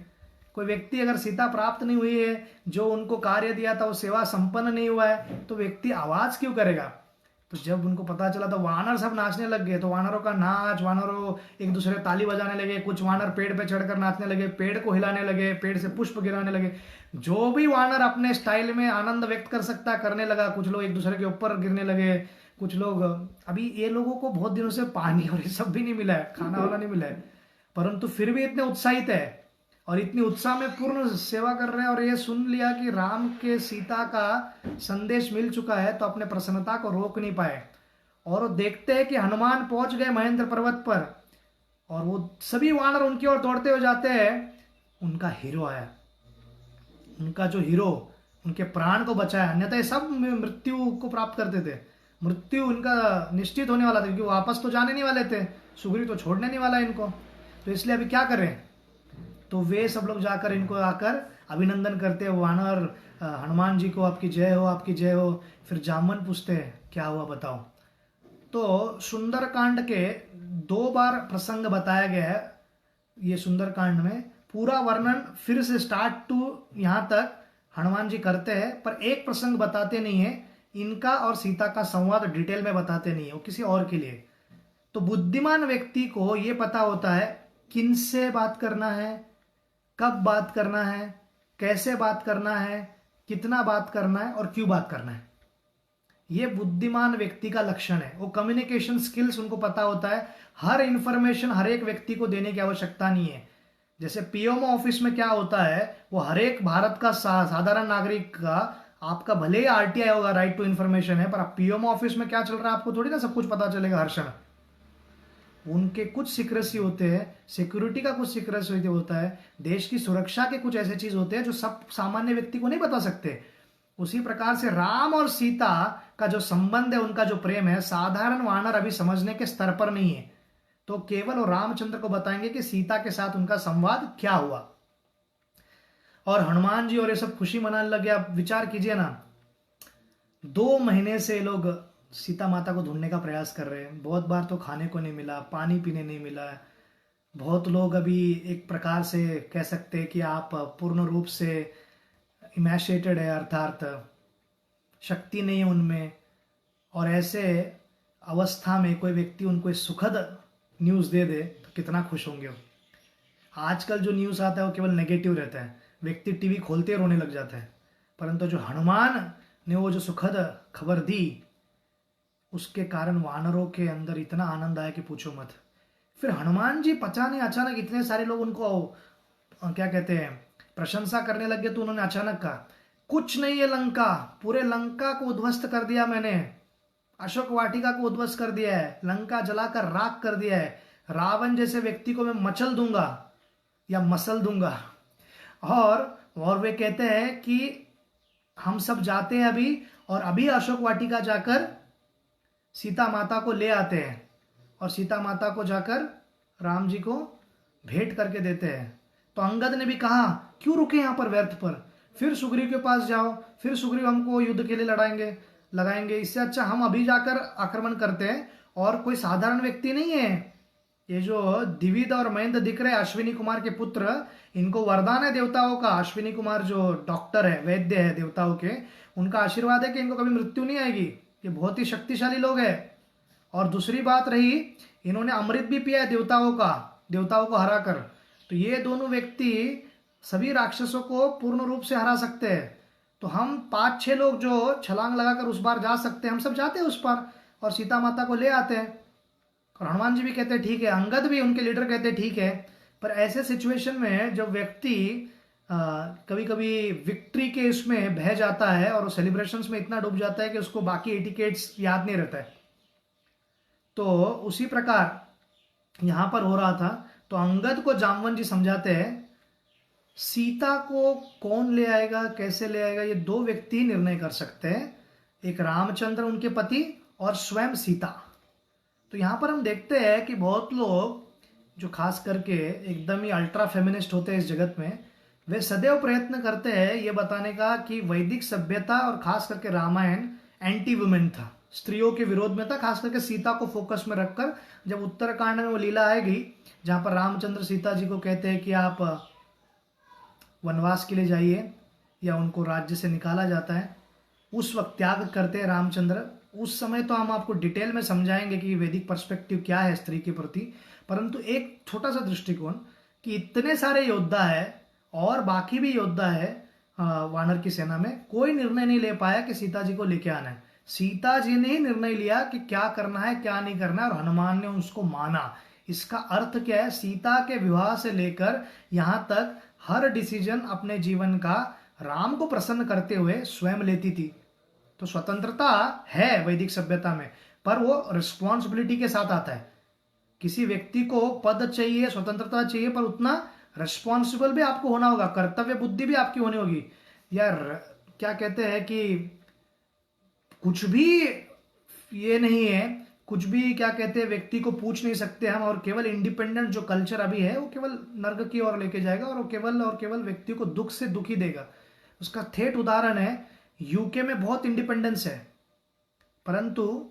कोई व्यक्ति अगर सीता प्राप्त नहीं हुई है, जो उनको कार्य दिया था वो सेवा संपन्न नहीं हुआ है, तो व्यक्ति आवाज क्यों करेगा? तो जब उनको पता चला तो वानर सब नाचने लग गए। तो वानरों का नाच, वानरों एक दूसरे ताली बजाने लगे, कुछ वानर पेड़ पे चढ़कर नाचने लगे, पेड़ को हिलाने लगे, पेड़ से पुष्प गिराने लगे, जो भी वानर अपने स्टाइल में आनंद व्यक्त कर सकता करने लगा। कुछ लोग एक दूसरे के ऊपर गिरने लगे, कुछ लोग, अभी ये लोगों को बहुत दिनों से पानी और ये सब भी नहीं मिला है, खाना वाला नहीं मिला है, परंतु फिर भी इतने उत्साहित है और इतनी उत्साह में पूर्ण सेवा कर रहे हैं। और ये सुन लिया कि राम के सीता का संदेश मिल चुका है, तो अपने प्रसन्नता को रोक नहीं पाए और वो देखते हैं कि हनुमान पहुंच गए महेंद्र पर्वत पर और वो सभी वानर उनकी ओर दौड़ते हुए जाते हैं। उनका हीरो आया, उनका जो हीरो उनके प्राण को बचाया, अन्यथा ये सब मृत्यु को प्राप्त करते थे। मृत्यु इनका निश्चित होने वाला था, क्योंकि वापस तो जाने नहीं वाले थे, सुग्रीव तो छोड़ने नहीं वाला इनको। तो इसलिए अभी क्या करें? तो वे सब लोग जाकर इनको आकर अभिनंदन करते हैं, वानर हनुमान जी को आपकी जय हो, आपकी जय हो। फिर जामवन पूछते हैं क्या हुआ बताओ। तो सुंदरकांड के 2 बार प्रसंग बताया गया है ये सुंदरकांड में, पूरा वर्णन फिर से स्टार्ट टू यहाँ तक हनुमान जी करते हैं, पर एक प्रसंग बताते नहीं है, इनका और सीता का संवाद डिटेल में बताते नहीं है, वो किसी और के लिए। तो बुद्धिमान व्यक्ति को ये पता होता है किनसे बात करना है, कब बात करना है, कैसे बात करना है, कितना बात करना है और क्यों बात करना है। ये बुद्धिमान व्यक्ति का लक्षण है। वो कम्युनिकेशन स्किल्स उनको पता होता है, हर इंफॉर्मेशन हर एक व्यक्ति को देने की आवश्यकता नहीं है। जैसे पीएमओ ऑफिस में क्या होता है, वो हर एक भारत का साधारण नागरिक का, आपका भले ही आरटीआई होगा, राइट टू इन्फॉर्मेशन है, पर आप पीएमओ ऑफिस में क्या चल रहा है आपको थोड़ी ना सब कुछ पता चलेगा हर क्षण। उनके कुछ सीक्रेसी होते हैं, सिक्योरिटी का कुछ सीक्रेसी होता है, देश की सुरक्षा के कुछ ऐसे चीज होते हैं जो सब सामान्य व्यक्ति को नहीं बता सकते। उसी प्रकार से राम और सीता का जो संबंध है, उनका जो प्रेम है, साधारण वानर अभी समझने के स्तर पर नहीं है। तो केवल वो रामचंद्र को बताएंगे कि सीता के साथ उनका संवाद क्या हुआ। और हनुमान जी और ये सब खुशी मनाने लगे। आप विचार कीजिए ना, 2 महीने से लोग सीता माता को ढूंढने का प्रयास कर रहे हैं। बहुत बार तो खाने को नहीं मिला, पानी पीने नहीं मिला। बहुत लोग अभी एक प्रकार से कह सकते हैं कि आप पूर्ण रूप से इमैशिएटेड है, अर्थात शक्ति नहीं है उनमें। और ऐसे अवस्था में कोई व्यक्ति उनको इस सुखद न्यूज़ दे दे तो कितना खुश होंगे वो। आजकल जो न्यूज़ आता है वो केवल नेगेटिव रहता है, व्यक्ति टीवी खोलते ही रोने लग जाता है। परंतु जो हनुमान ने वो जो सुखद खबर दी, उसके कारण वानरों के अंदर इतना आनंद आया कि पूछो मत। फिर हनुमान जी पता नहीं अचानक इतने सारे लोग उनको क्या कहते हैं प्रशंसा करने लग गए, तो उन्होंने अचानक कहा, कुछ नहीं है लंका, पूरे लंका को उद्ध्वस्त कर दिया मैंने, अशोक वाटिका को उद्ध्वस्त कर दिया है, लंका जलाकर राख कर दिया है, रावण जैसे व्यक्ति को मैं मचल दूंगा या मसल दूंगा। और वे कहते हैं कि हम सब जाते हैं अभी, और अभी अशोक वाटिका जाकर सीता माता को ले आते हैं, और सीता माता को जाकर राम जी को भेंट करके देते हैं। तो अंगद ने भी कहा, क्यों रुके यहाँ पर व्यर्थ पर, फिर सुग्रीव के पास जाओ, फिर सुग्रीव हमको युद्ध के लिए लगाएंगे, इससे अच्छा हम अभी जाकर आक्रमण करते हैं। और कोई साधारण व्यक्ति नहीं है, ये जो द्विविद और महेंद्र दिख रहे अश्विनी कुमार के पुत्र, इनको वरदान है देवताओं का। अश्विनी कुमार जो डॉक्टर है, वैद्य है देवताओं के, उनका आशीर्वाद है कि इनको कभी मृत्यु नहीं आएगी। ये बहुत ही शक्तिशाली लोग हैं। और दूसरी बात रही, इन्होंने अमृत भी पिया है देवताओं को हराकर। तो ये दोनों व्यक्ति सभी राक्षसों को पूर्ण रूप से हरा सकते हैं। तो हम 5-6 लोग जो छलांग लगाकर उस पार जा सकते हैं, हम सब जाते हैं उस पार और सीता माता को ले आते हैं। और हनुमान जी भी कहते हैं ठीक है, अंगद भी उनके लीडर कहते हैं ठीक है। पर ऐसे सिचुएशन में जब व्यक्ति कभी कभी विक्ट्री के इसमें बह जाता है और सेलिब्रेशंस में इतना डूब जाता है कि उसको बाकी एटिकेट्स याद नहीं रहता है। तो उसी प्रकार यहां पर हो रहा था। तो अंगद को जामवन जी समझाते हैं, सीता को कौन ले आएगा, कैसे ले आएगा, ये 2 व्यक्ति निर्णय कर सकते हैं, एक रामचंद्र उनके पति और स्वयं सीता। तो यहां पर हम देखते हैं कि बहुत लोग जो खास करके एकदम ही अल्ट्रा फेमिनिस्ट होते हैं इस जगत में, वे सदैव प्रयत्न करते हैं ये बताने का कि वैदिक सभ्यता और खास करके रामायण एंटी वुमेन था, स्त्रियों के विरोध में था, खास करके सीता को फोकस में रखकर। जब उत्तरकांड में वो लीला आएगी जहां पर रामचंद्र सीता जी को कहते हैं कि आप वनवास के लिए जाइए, या उनको राज्य से निकाला जाता है, उस वक्त त्याग करते हैं रामचंद्र। उस समय तो हम आपको डिटेल में समझाएंगे कि वैदिक पर्सपेक्टिव क्या है स्त्री के प्रति। परंतु एक छोटा सा दृष्टिकोण कि इतने सारे योद्धा है और बाकी भी योद्धा है वानर की सेना में, कोई निर्णय नहीं ले पाया कि सीता जी को लेके आना है। सीता जी ने ही निर्णय लिया कि क्या करना है क्या नहीं करना है, और हनुमान ने उसको माना। इसका अर्थ क्या है, सीता के विवाह से लेकर यहां तक हर डिसीजन अपने जीवन का राम को प्रसन्न करते हुए स्वयं लेती थी। तो स्वतंत्रता है वैदिक सभ्यता में, पर वो रिस्पॉन्सिबिलिटी के साथ आता है। किसी व्यक्ति को पद चाहिए, स्वतंत्रता चाहिए, पर उतना रिस्पॉन्सिबल भी आपको होना होगा, कर्तव्य बुद्धि भी आपकी होनी होगी। यार क्या कहते हैं कि कुछ भी ये नहीं है, कुछ भी क्या कहते हैं व्यक्ति को पूछ नहीं सकते हम, और केवल इंडिपेंडेंट जो कल्चर अभी है वो केवल नर्क की ओर लेके जाएगा, और वो केवल व्यक्ति को दुख से दुखी देगा। उसका ठेठ उदाहरण है, यूके में बहुत इंडिपेंडेंस है, परंतु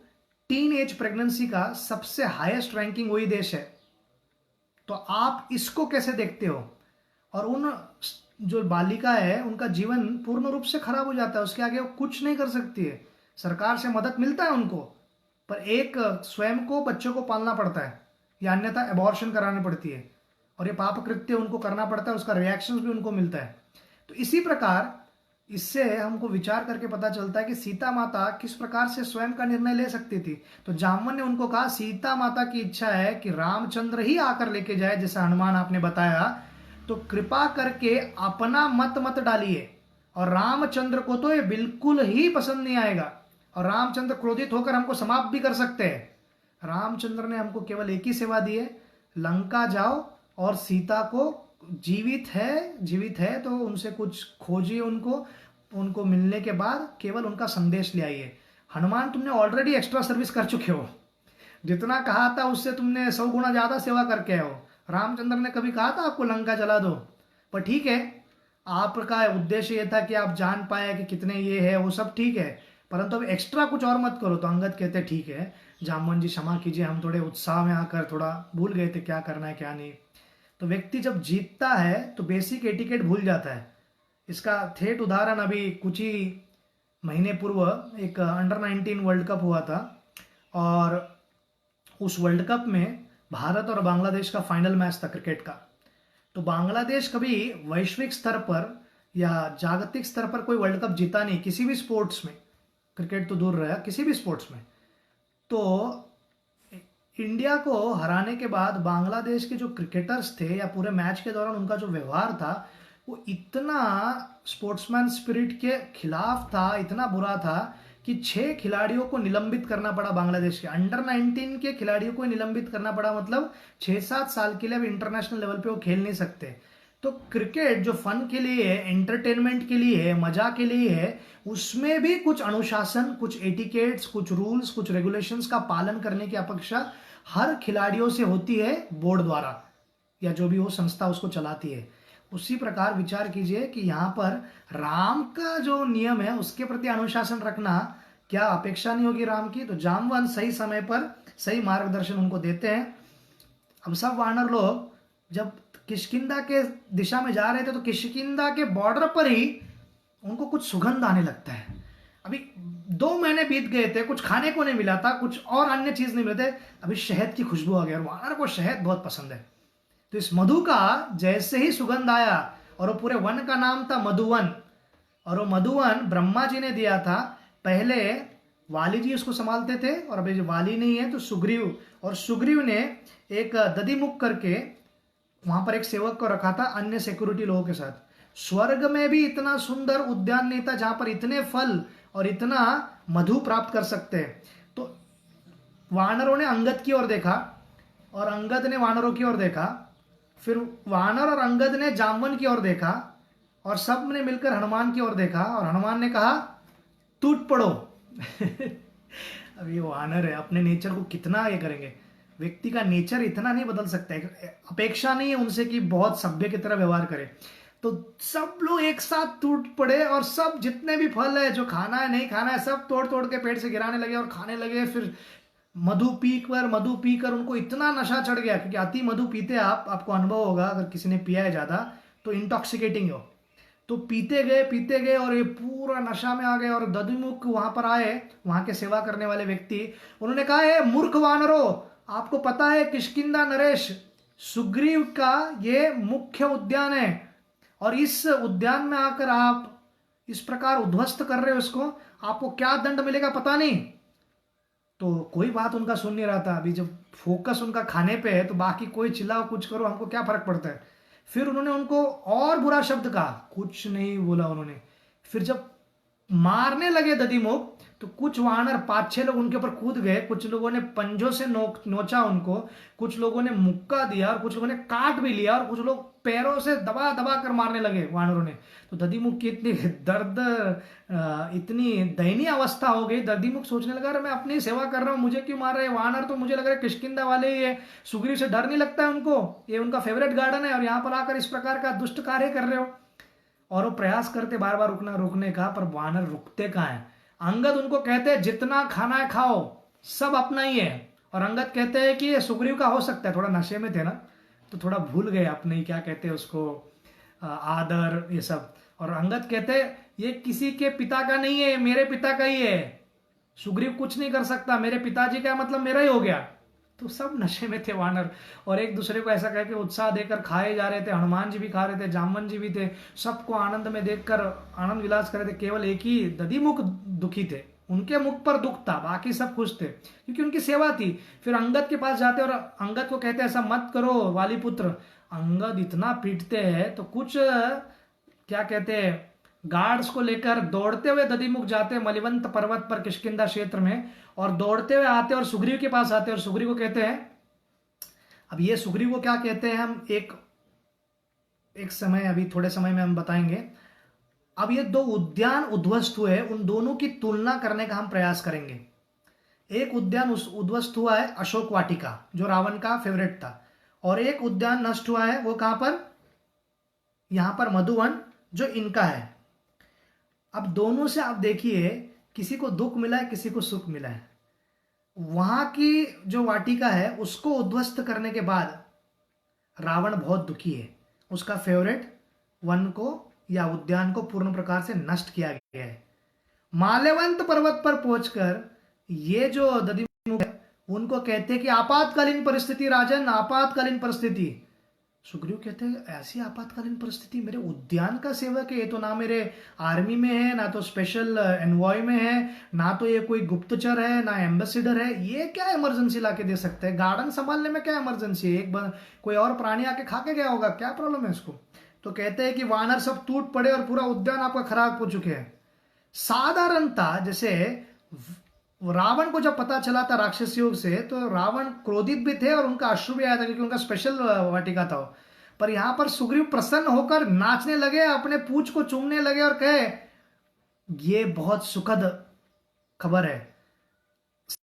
टीन एज प्रेगनेंसी का सबसे हाईएस्ट रैंकिंग वही देश है। तो आप इसको कैसे देखते हो? और उन जो बालिका है उनका जीवन पूर्ण रूप से खराब हो जाता है, उसके आगे वो कुछ नहीं कर सकती है। सरकार से मदद मिलता है उनको, पर एक स्वयं को बच्चों को पालना पड़ता है, या अन्यथा एबॉर्शन करानी पड़ती है, और ये पाप कृत्य उनको करना पड़ता है, उसका रिएक्शन भी उनको मिलता है। तो इसी प्रकार इससे हमको विचार करके पता चलता है कि सीता माता किस प्रकार से स्वयं का निर्णय ले सकती थी। तो जामवन ने उनको कहा सीता माता की इच्छा है कि रामचंद्र ही आकर लेके जाए, जैसा हनुमान आपने बताया, तो कृपा करके अपना मत मत डालिए। और रामचंद्र को तो ये बिल्कुल ही पसंद नहीं आएगा, और रामचंद्र क्रोधित होकर हमको समाप्त भी कर सकते हैं। रामचंद्र ने हमको केवल एक ही सेवा दी है, लंका जाओ और सीता को जीवित है तो उनसे कुछ खोजिए, उनको उनको मिलने के बाद केवल उनका संदेश ले आइए। हनुमान, तुमने ऑलरेडी एक्स्ट्रा सर्विस कर चुके हो, जितना कहा था उससे तुमने 100 गुना ज्यादा सेवा करके आए हो। रामचंद्र ने कभी कहा था आपको लंका जला दो? पर ठीक है, आपका उद्देश्य ये था कि आप जान पाए कि कितने ये है, वो सब ठीक है, परंतु अब एक्स्ट्रा कुछ और मत करो। तो अंगद कहते ठीक है जामवन जी क्षमा कीजिए, हम थोड़े उत्साह में आकर थोड़ा भूल गए थे क्या करना है क्या नहीं। तो व्यक्ति जब जीतता है तो बेसिक एटिकेट भूल जाता है। इसका थेट उदाहरण अभी कुछ ही महीने पूर्व एक अंडर 19 वर्ल्ड कप हुआ था, और उस वर्ल्ड कप में भारत और बांग्लादेश का फाइनल मैच था क्रिकेट का। तो बांग्लादेश कभी वैश्विक स्तर पर या जागतिक स्तर पर कोई वर्ल्ड कप जीता नहीं, किसी भी स्पोर्ट्स में, क्रिकेट तो दूर रहा, किसी भी स्पोर्ट्स में। तो इंडिया को हराने के बाद बांग्लादेश के जो क्रिकेटर्स थे या पूरे मैच के दौरान उनका जो व्यवहार था वो इतना स्पोर्ट्समैन स्पिरिट के खिलाफ था, इतना बुरा था कि 6 खिलाड़ियों को निलंबित करना पड़ा। बांग्लादेश के अंडर 19 के खिलाड़ियों को निलंबित करना पड़ा, मतलब 6-7 साल के लिए अब इंटरनेशनल लेवल पे वो खेल नहीं सकते। तो क्रिकेट जो फन के लिए है, एंटरटेनमेंट के लिए है, मजा के लिए है, उसमें भी कुछ अनुशासन, कुछ एटिकेट्स, कुछ रूल्स, कुछ रेगुलेशंस का पालन करने की अपेक्षा हर खिलाड़ियों से होती है बोर्ड द्वारा, या जो भी वो संस्था उसको चलाती है। उसी प्रकार विचार कीजिए कि यहाँ पर राम का जो नियम है उसके प्रति अनुशासन रखना, क्या अपेक्षा नहीं होगी राम की? तो जामवन सही समय पर सही मार्गदर्शन उनको देते हैं। अब सब वानर लोग जब किष्किंधा के दिशा में जा रहे थे तो किष्किंधा के बॉर्डर पर ही उनको कुछ सुगंध आने लगता है। अभी 2 महीने बीत गए थे, कुछ खाने को नहीं मिला था, कुछ और अन्य चीज नहीं मिले थे, अभी शहद की खुशबू आ गई, और वानर को शहद बहुत पसंद है। तो इस मधु का जैसे ही सुगंध आया, और वो पूरे वन का नाम था मधुवन, और वो मधुवन ब्रह्मा जी ने दिया था। पहले वाली जी उसको संभालते थे, और अभी जो वाली नहीं है तो सुग्रीव, और सुग्रीव ने एक दधिमुख करके वहां पर एक सेवक को रखा था अन्य सिक्योरिटी लोगों के साथ। स्वर्ग में भी इतना सुंदर उद्यान नहीं था जहां पर इतने फल और इतना मधु प्राप्त कर सकते हैं। तो वानरों ने अंगद की ओर देखा, और अंगद ने वानरों की ओर देखा, फिर वानर और अंगद ने जामवन की ओर देखा, और सब ने मिलकर हनुमान की ओर देखा, और हनुमान ने कहा टूट पड़ो। अब ये वानर है, अपने नेचर को कितना ये करेंगे, व्यक्ति का नेचर इतना नहीं बदल सकता है, अपेक्षा नहीं है उनसे कि बहुत सभ्य की तरह व्यवहार करे। तो सब लोग एक साथ टूट पड़े, और सब जितने भी फल है, जो खाना है नहीं खाना है, सब तोड़ तोड़ के पेड़ से गिराने लगे और खाने लगे। फिर मधु पीकर उनको इतना नशा चढ़ गया, क्योंकि अति मधु पीते आपको अनुभव होगा, अगर किसी ने पिया है ज्यादा तो इंटॉक्सिकेटिंग हो। तो पीते गए और ये पूरा नशा में आ गए, और दधिमुख वहां पर आए, वहां के सेवा करने वाले व्यक्ति, उन्होंने कहा है मूर्ख वानरो, आपको पता है किष्किंधा नरेश सुग्रीव का ये मुख्य उद्यान है, और इस उद्यान में आकर आप इस प्रकार उद्ध्वस्त कर रहे हो इसको, आपको क्या दंड मिलेगा पता नहीं। तो कोई बात उनका सुन नहीं रहा था। अभी जब फोकस उनका खाने पे है तो बाकी कोई चिल्लाओ कुछ करो, हमको क्या फर्क पड़ता है। फिर उन्होंने उनको और बुरा शब्द कहा, कुछ नहीं बोला उन्होंने। फिर जब मारने लगे दधिमुख, तो कुछ वानर 5-6 लोग उनके ऊपर कूद गए, कुछ लोगों ने पंजों से नोचा उनको, कुछ लोगों ने मुक्का दिया, और कुछ लोगों ने काट भी लिया, और कुछ लोग पैरों से दबा दबा कर मारने लगे वानरों ने। तो दधिमुख की इतनी दर्द, इतनी दयनीय अवस्था हो गई, दधिमुख सोचने लगा, मैं अपनी सेवा कर रहा हूँ, मुझे क्यों मार रहे हैं वानर? तो मुझे लग रहा है किष्किंधा वाले ही है, सुग्रीव से डर नहीं लगता है उनको, ये उनका फेवरेट गार्डन है, और यहाँ पर आकर इस प्रकार का दुष्ट कार्य कर रहे हो। और वो प्रयास करते बार बार रोकने का, पर वानर रुकते कहाँ हैं। अंगद उनको कहते हैं जितना खाना है खाओ, सब अपना ही है, और अंगद कहते हैं कि ये सुग्रीव का हो सकता है, थोड़ा नशे में थे ना तो थोड़ा भूल गए अपने ही क्या कहते हैं उसको, आदर ये सब। और अंगद कहते हैं ये किसी के पिता का नहीं है, मेरे पिता का ही है, सुग्रीव कुछ नहीं कर सकता, मेरे पिताजी का मतलब मेरा ही हो गया। तो सब नशे में थे वानर, और एक दूसरे को ऐसा कह के उत्साह देकर खाए जा रहे थे। हनुमान जी भी खा रहे थे, जामवन जी भी थे, सबको आनंद में देखकर आनंद विलास कर रहे थे। केवल एक ही दधिमुख दुखी थे, उनके मुख पर दुख था, बाकी सब खुश थे क्योंकि उनकी सेवा थी। फिर अंगद के पास जाते और अंगद को कहते ऐसा मत करो वाली पुत्र। अंगद इतना पीटते हैं तो कुछ क्या कहते हैं, गार्ड्स को लेकर दौड़ते हुए दधिमुख जाते मलिवंत पर्वत पर किष्किंधा क्षेत्र में, और दौड़ते हुए आते और सुग्रीव के पास आते और सुग्रीव को कहते हैं, अब ये सुग्रीव को क्या कहते हैं हम एक एक समय, अभी थोड़े समय में हम बताएंगे। अब ये दो उद्यान उद्ध्वस्त हुए, उन दोनों की तुलना करने का हम प्रयास करेंगे। एक उद्यान उद्ध्वस्त हुआ है अशोक वाटिका, जो रावण का फेवरेट था, और एक उद्यान नष्ट हुआ है, वो कहां पर, यहां पर मधुवन, जो इनका है। अब दोनों से आप देखिए, किसी को दुख मिला है, किसी को सुख मिला है। वहां की जो वाटिका है उसको उद्ध्वस्त करने के बाद रावण बहुत दुखी है, उसका फेवरेट वन को या उद्यान को पूर्ण प्रकार से नष्ट किया गया है। माल्यवंत पर्वत पर पहुंचकर ये जो दधिमुख है उनको कहते हैं कि आपातकालीन परिस्थिति राजन, आपातकालीन परिस्थिति। सुग्रीव कहते हैं ऐसी आपातकालीन परिस्थिति, मेरे उद्यान का सेवक है, ये तो ना मेरे आर्मी में है, ना तो स्पेशल एनवॉय में है, ना तो ये कोई गुप्तचर है, ना एम्बेसडर है, ये क्या इमरजेंसी लाके दे सकते हैं? गार्डन संभालने में क्या इमरजेंसी है? कोई और प्राणी आके खा के गया होगा, क्या प्रॉब्लम है इसको? तो कहते हैं कि वानर सब टूट पड़े और पूरा उद्यान आपका खराब हो चुके हैं। साधारणता जैसे रावण को जब पता चला था राक्षस योग से, तो रावण क्रोधित भी थे और उनका अश्रु भी आया था क्योंकि उनका स्पेशल वाटिका था। पर यहां पर सुग्रीव प्रसन्न होकर नाचने लगे, अपने पूंछ को चूमने लगे और कहे ये बहुत सुखद खबर है।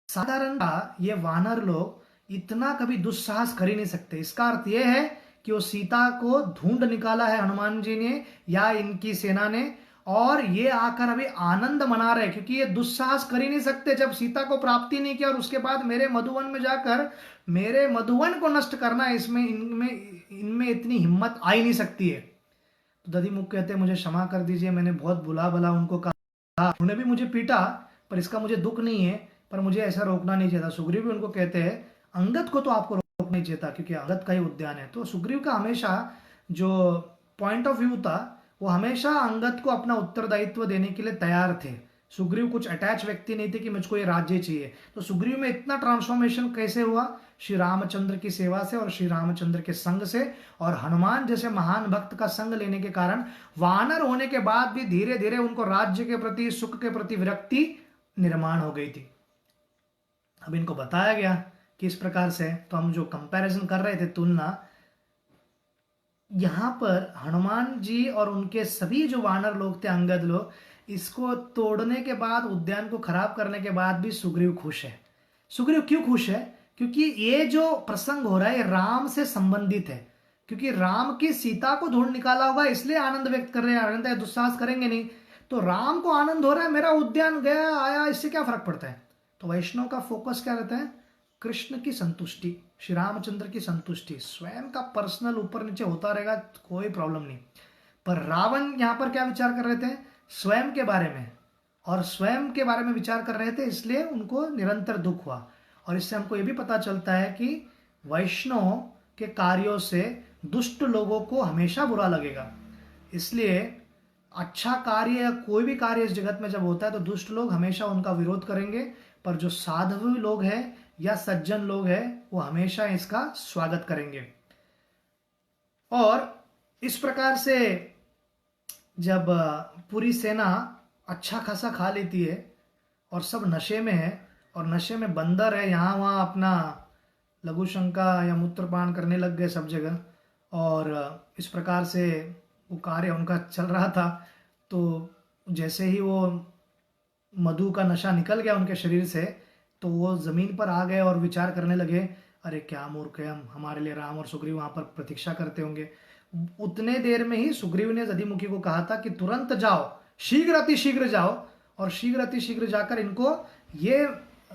साधारणता ये वानर लोग इतना कभी दुस्साहस कर ही नहीं सकते। इसका अर्थ यह है कि वो सीता को ढूंढ निकाला है हनुमान जी ने या इनकी सेना ने, और ये आकर अभी आनंद मना रहे, क्योंकि ये दुस्साहस कर ही नहीं सकते जब सीता को प्राप्ति नहीं किया और उसके बाद मेरे मधुवन में जाकर मेरे मधुवन को नष्ट करना, इसमें इनमें इतनी हिम्मत आ ही नहीं सकती है। तो दधिमुख कहते हैं मुझे क्षमा कर दीजिए, मैंने बहुत बुला भला उनको कहा, उन्होंने भी मुझे पीटा, पर इसका मुझे दुख नहीं है, पर मुझे ऐसा रोकना नहीं चाहिए था। सुग्रीव भी उनको कहते हैं अंगद को तो आपको रोकना नहीं चाहिए था क्योंकि अंगद का ही उद्यान है। तो सुग्रीव का हमेशा जो पॉइंट ऑफ व्यू था वो हमेशा अंगद को अपना उत्तरदायित्व देने के लिए तैयार थे। सुग्रीव कुछ अटैच व्यक्ति नहीं थे कि मुझको ये राज्य चाहिए। तो सुग्रीव में इतना ट्रांसफॉर्मेशन कैसे हुआ? श्री रामचंद्र की सेवा से और श्री रामचंद्र के संग से, और हनुमान जैसे महान भक्त का संग लेने के कारण वानर होने के बाद भी धीरे धीरे उनको राज्य के प्रति, सुख के प्रति विरक्ति निर्माण हो गई थी। अब इनको बताया गया कि इस प्रकार से, तो हम जो कंपैरिजन कर रहे थे, तुलना, यहां पर हनुमान जी और उनके सभी जो वानर लोग थे, अंगद लोग, इसको तोड़ने के बाद, उद्यान को खराब करने के बाद भी सुग्रीव खुश है। सुग्रीव क्यों खुश है? क्योंकि ये जो प्रसंग हो रहा है ये राम से संबंधित है, क्योंकि राम की सीता को ढूंढ निकाला होगा इसलिए आनंद व्यक्त कर रहे हैं। आनंद है, दुस्साहस करेंगे नहीं। तो राम को आनंद हो रहा है, मेरा उद्यान गया आया, इससे क्या फर्क पड़ता है? तो वैष्णव का फोकस क्या रहता है? कृष्ण की संतुष्टि, श्री रामचंद्र की संतुष्टि। स्वयं का पर्सनल ऊपर नीचे होता रहेगा, कोई प्रॉब्लम नहीं। पर रावण यहां पर क्या विचार कर रहे थे? स्वयं के बारे में, और स्वयं के बारे में विचार कर रहे थे, इसलिए उनको निरंतर दुख हुआ। और इससे हमको यह भी पता चलता है कि वैष्णव के कार्यों से दुष्ट लोगों को हमेशा बुरा लगेगा। इसलिए अच्छा कार्य या कोई भी कार्य इस जगत में जब होता है तो दुष्ट लोग हमेशा उनका विरोध करेंगे, पर जो साधु लोग हैं या सज्जन लोग हैं वो हमेशा इसका स्वागत करेंगे। और इस प्रकार से जब पूरी सेना अच्छा खासा खा लेती है और सब नशे में है, और नशे में बंदर है, यहाँ वहाँ अपना लघु शंका या मूत्रपान करने लग गए सब जगह, और इस प्रकार से वो कार्य उनका चल रहा था। तो जैसे ही वो मधु का नशा निकल गया उनके शरीर से, तो वो जमीन पर आ गए और विचार करने लगे, अरे क्या मूर्ख है हम, हमारे लिए राम और सुग्रीव वहां पर प्रतीक्षा करते होंगे। उतने देर में ही सुग्रीव ने दधिमुखी को कहा था कि तुरंत जाओ, शीघ्र अति शीघ्र जाओ, और शीघ्र अति शीघ्र जाकर इनको ये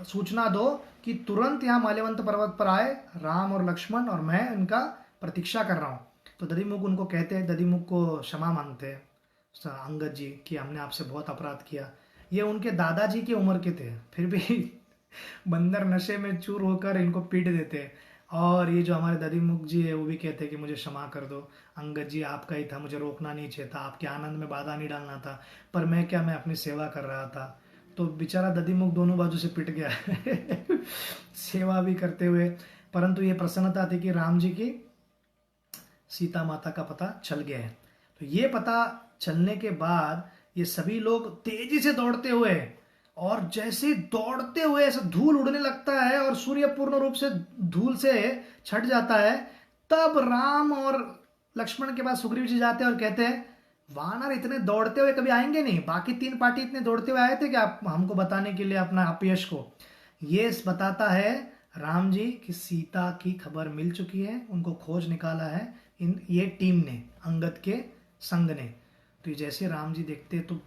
सूचना दो कि तुरंत यहाँ माल्यवंत पर्वत पर आए राम और लक्ष्मण, और मैं इनका प्रतीक्षा कर रहा हूँ। तो दधिमुख उनको कहते हैं, दधिमुख को क्षमा मांगते हैं अंगद जी कि हमने आपसे बहुत अपराध किया। ये उनके दादाजी की उम्र के थे, फिर भी बंदर नशे में चूर होकर इनको पीट देते हैं। और ये जो हमारे दधिमुख जी है वो भी कहते हैं कि मुझे क्षमा कर दो, अंगद जी आपका ही था, मुझे रोकना नहीं चाहिए था, आपके आनंद में बाधा नहीं डालना था, पर मैं क्या, मैं अपनी सेवा कर रहा था। तो बेचारा दधिमुख दोनों बाजू से पिट गया सेवा भी करते हुए। परंतु ये प्रसन्नता थी कि राम जी की सीता माता का पता चल गया है। तो ये पता चलने के बाद ये सभी लोग तेजी से दौड़ते हुए, और जैसे दौड़ते हुए ऐसा धूल उड़ने लगता है और सूर्य पूर्ण रूप से धूल से छट जाता है, तब राम और लक्ष्मण के पास सुग्रीव जी जाते हैं और कहते हैं वानर इतने दौड़ते हुए कभी आएंगे नहीं, बाकी 3 पार्टी इतने दौड़ते हुए आए थे कि आप हमको बताने के लिए अपना अपयश को। ये बताता है राम जी कि सीता की खबर मिल चुकी है, उनको खोज निकाला है ये टीम ने, अंगद के संग ने। तो जैसे राम जी देखते तो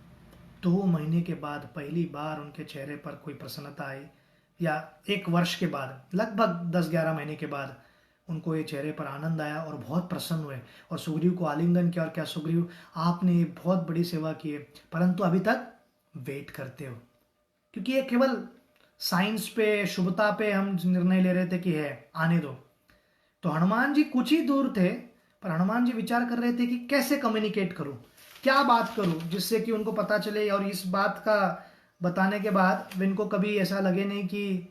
2 महीने के बाद पहली बार उनके चेहरे पर कोई प्रसन्नता आई, या 1 वर्ष के बाद, लगभग 10-11 महीने के बाद उनको ये चेहरे पर आनंद आया और बहुत प्रसन्न हुए और सुग्रीव को आलिंगन किया और क्या सुग्रीव आपने ये बहुत बड़ी सेवा की है, परंतु अभी तक वेट करते हो, क्योंकि ये केवल साइंस पे, शुभता पे हम निर्णय ले रहे थे कि है आने दो। तो हनुमान जी कुछ ही दूर थे, पर हनुमान जी विचार कर रहे थे कि कैसे कम्युनिकेट करूं, क्या बात करूं जिससे कि उनको पता चले, और इस बात का बताने के बाद इनको कभी ऐसा लगे नहीं कि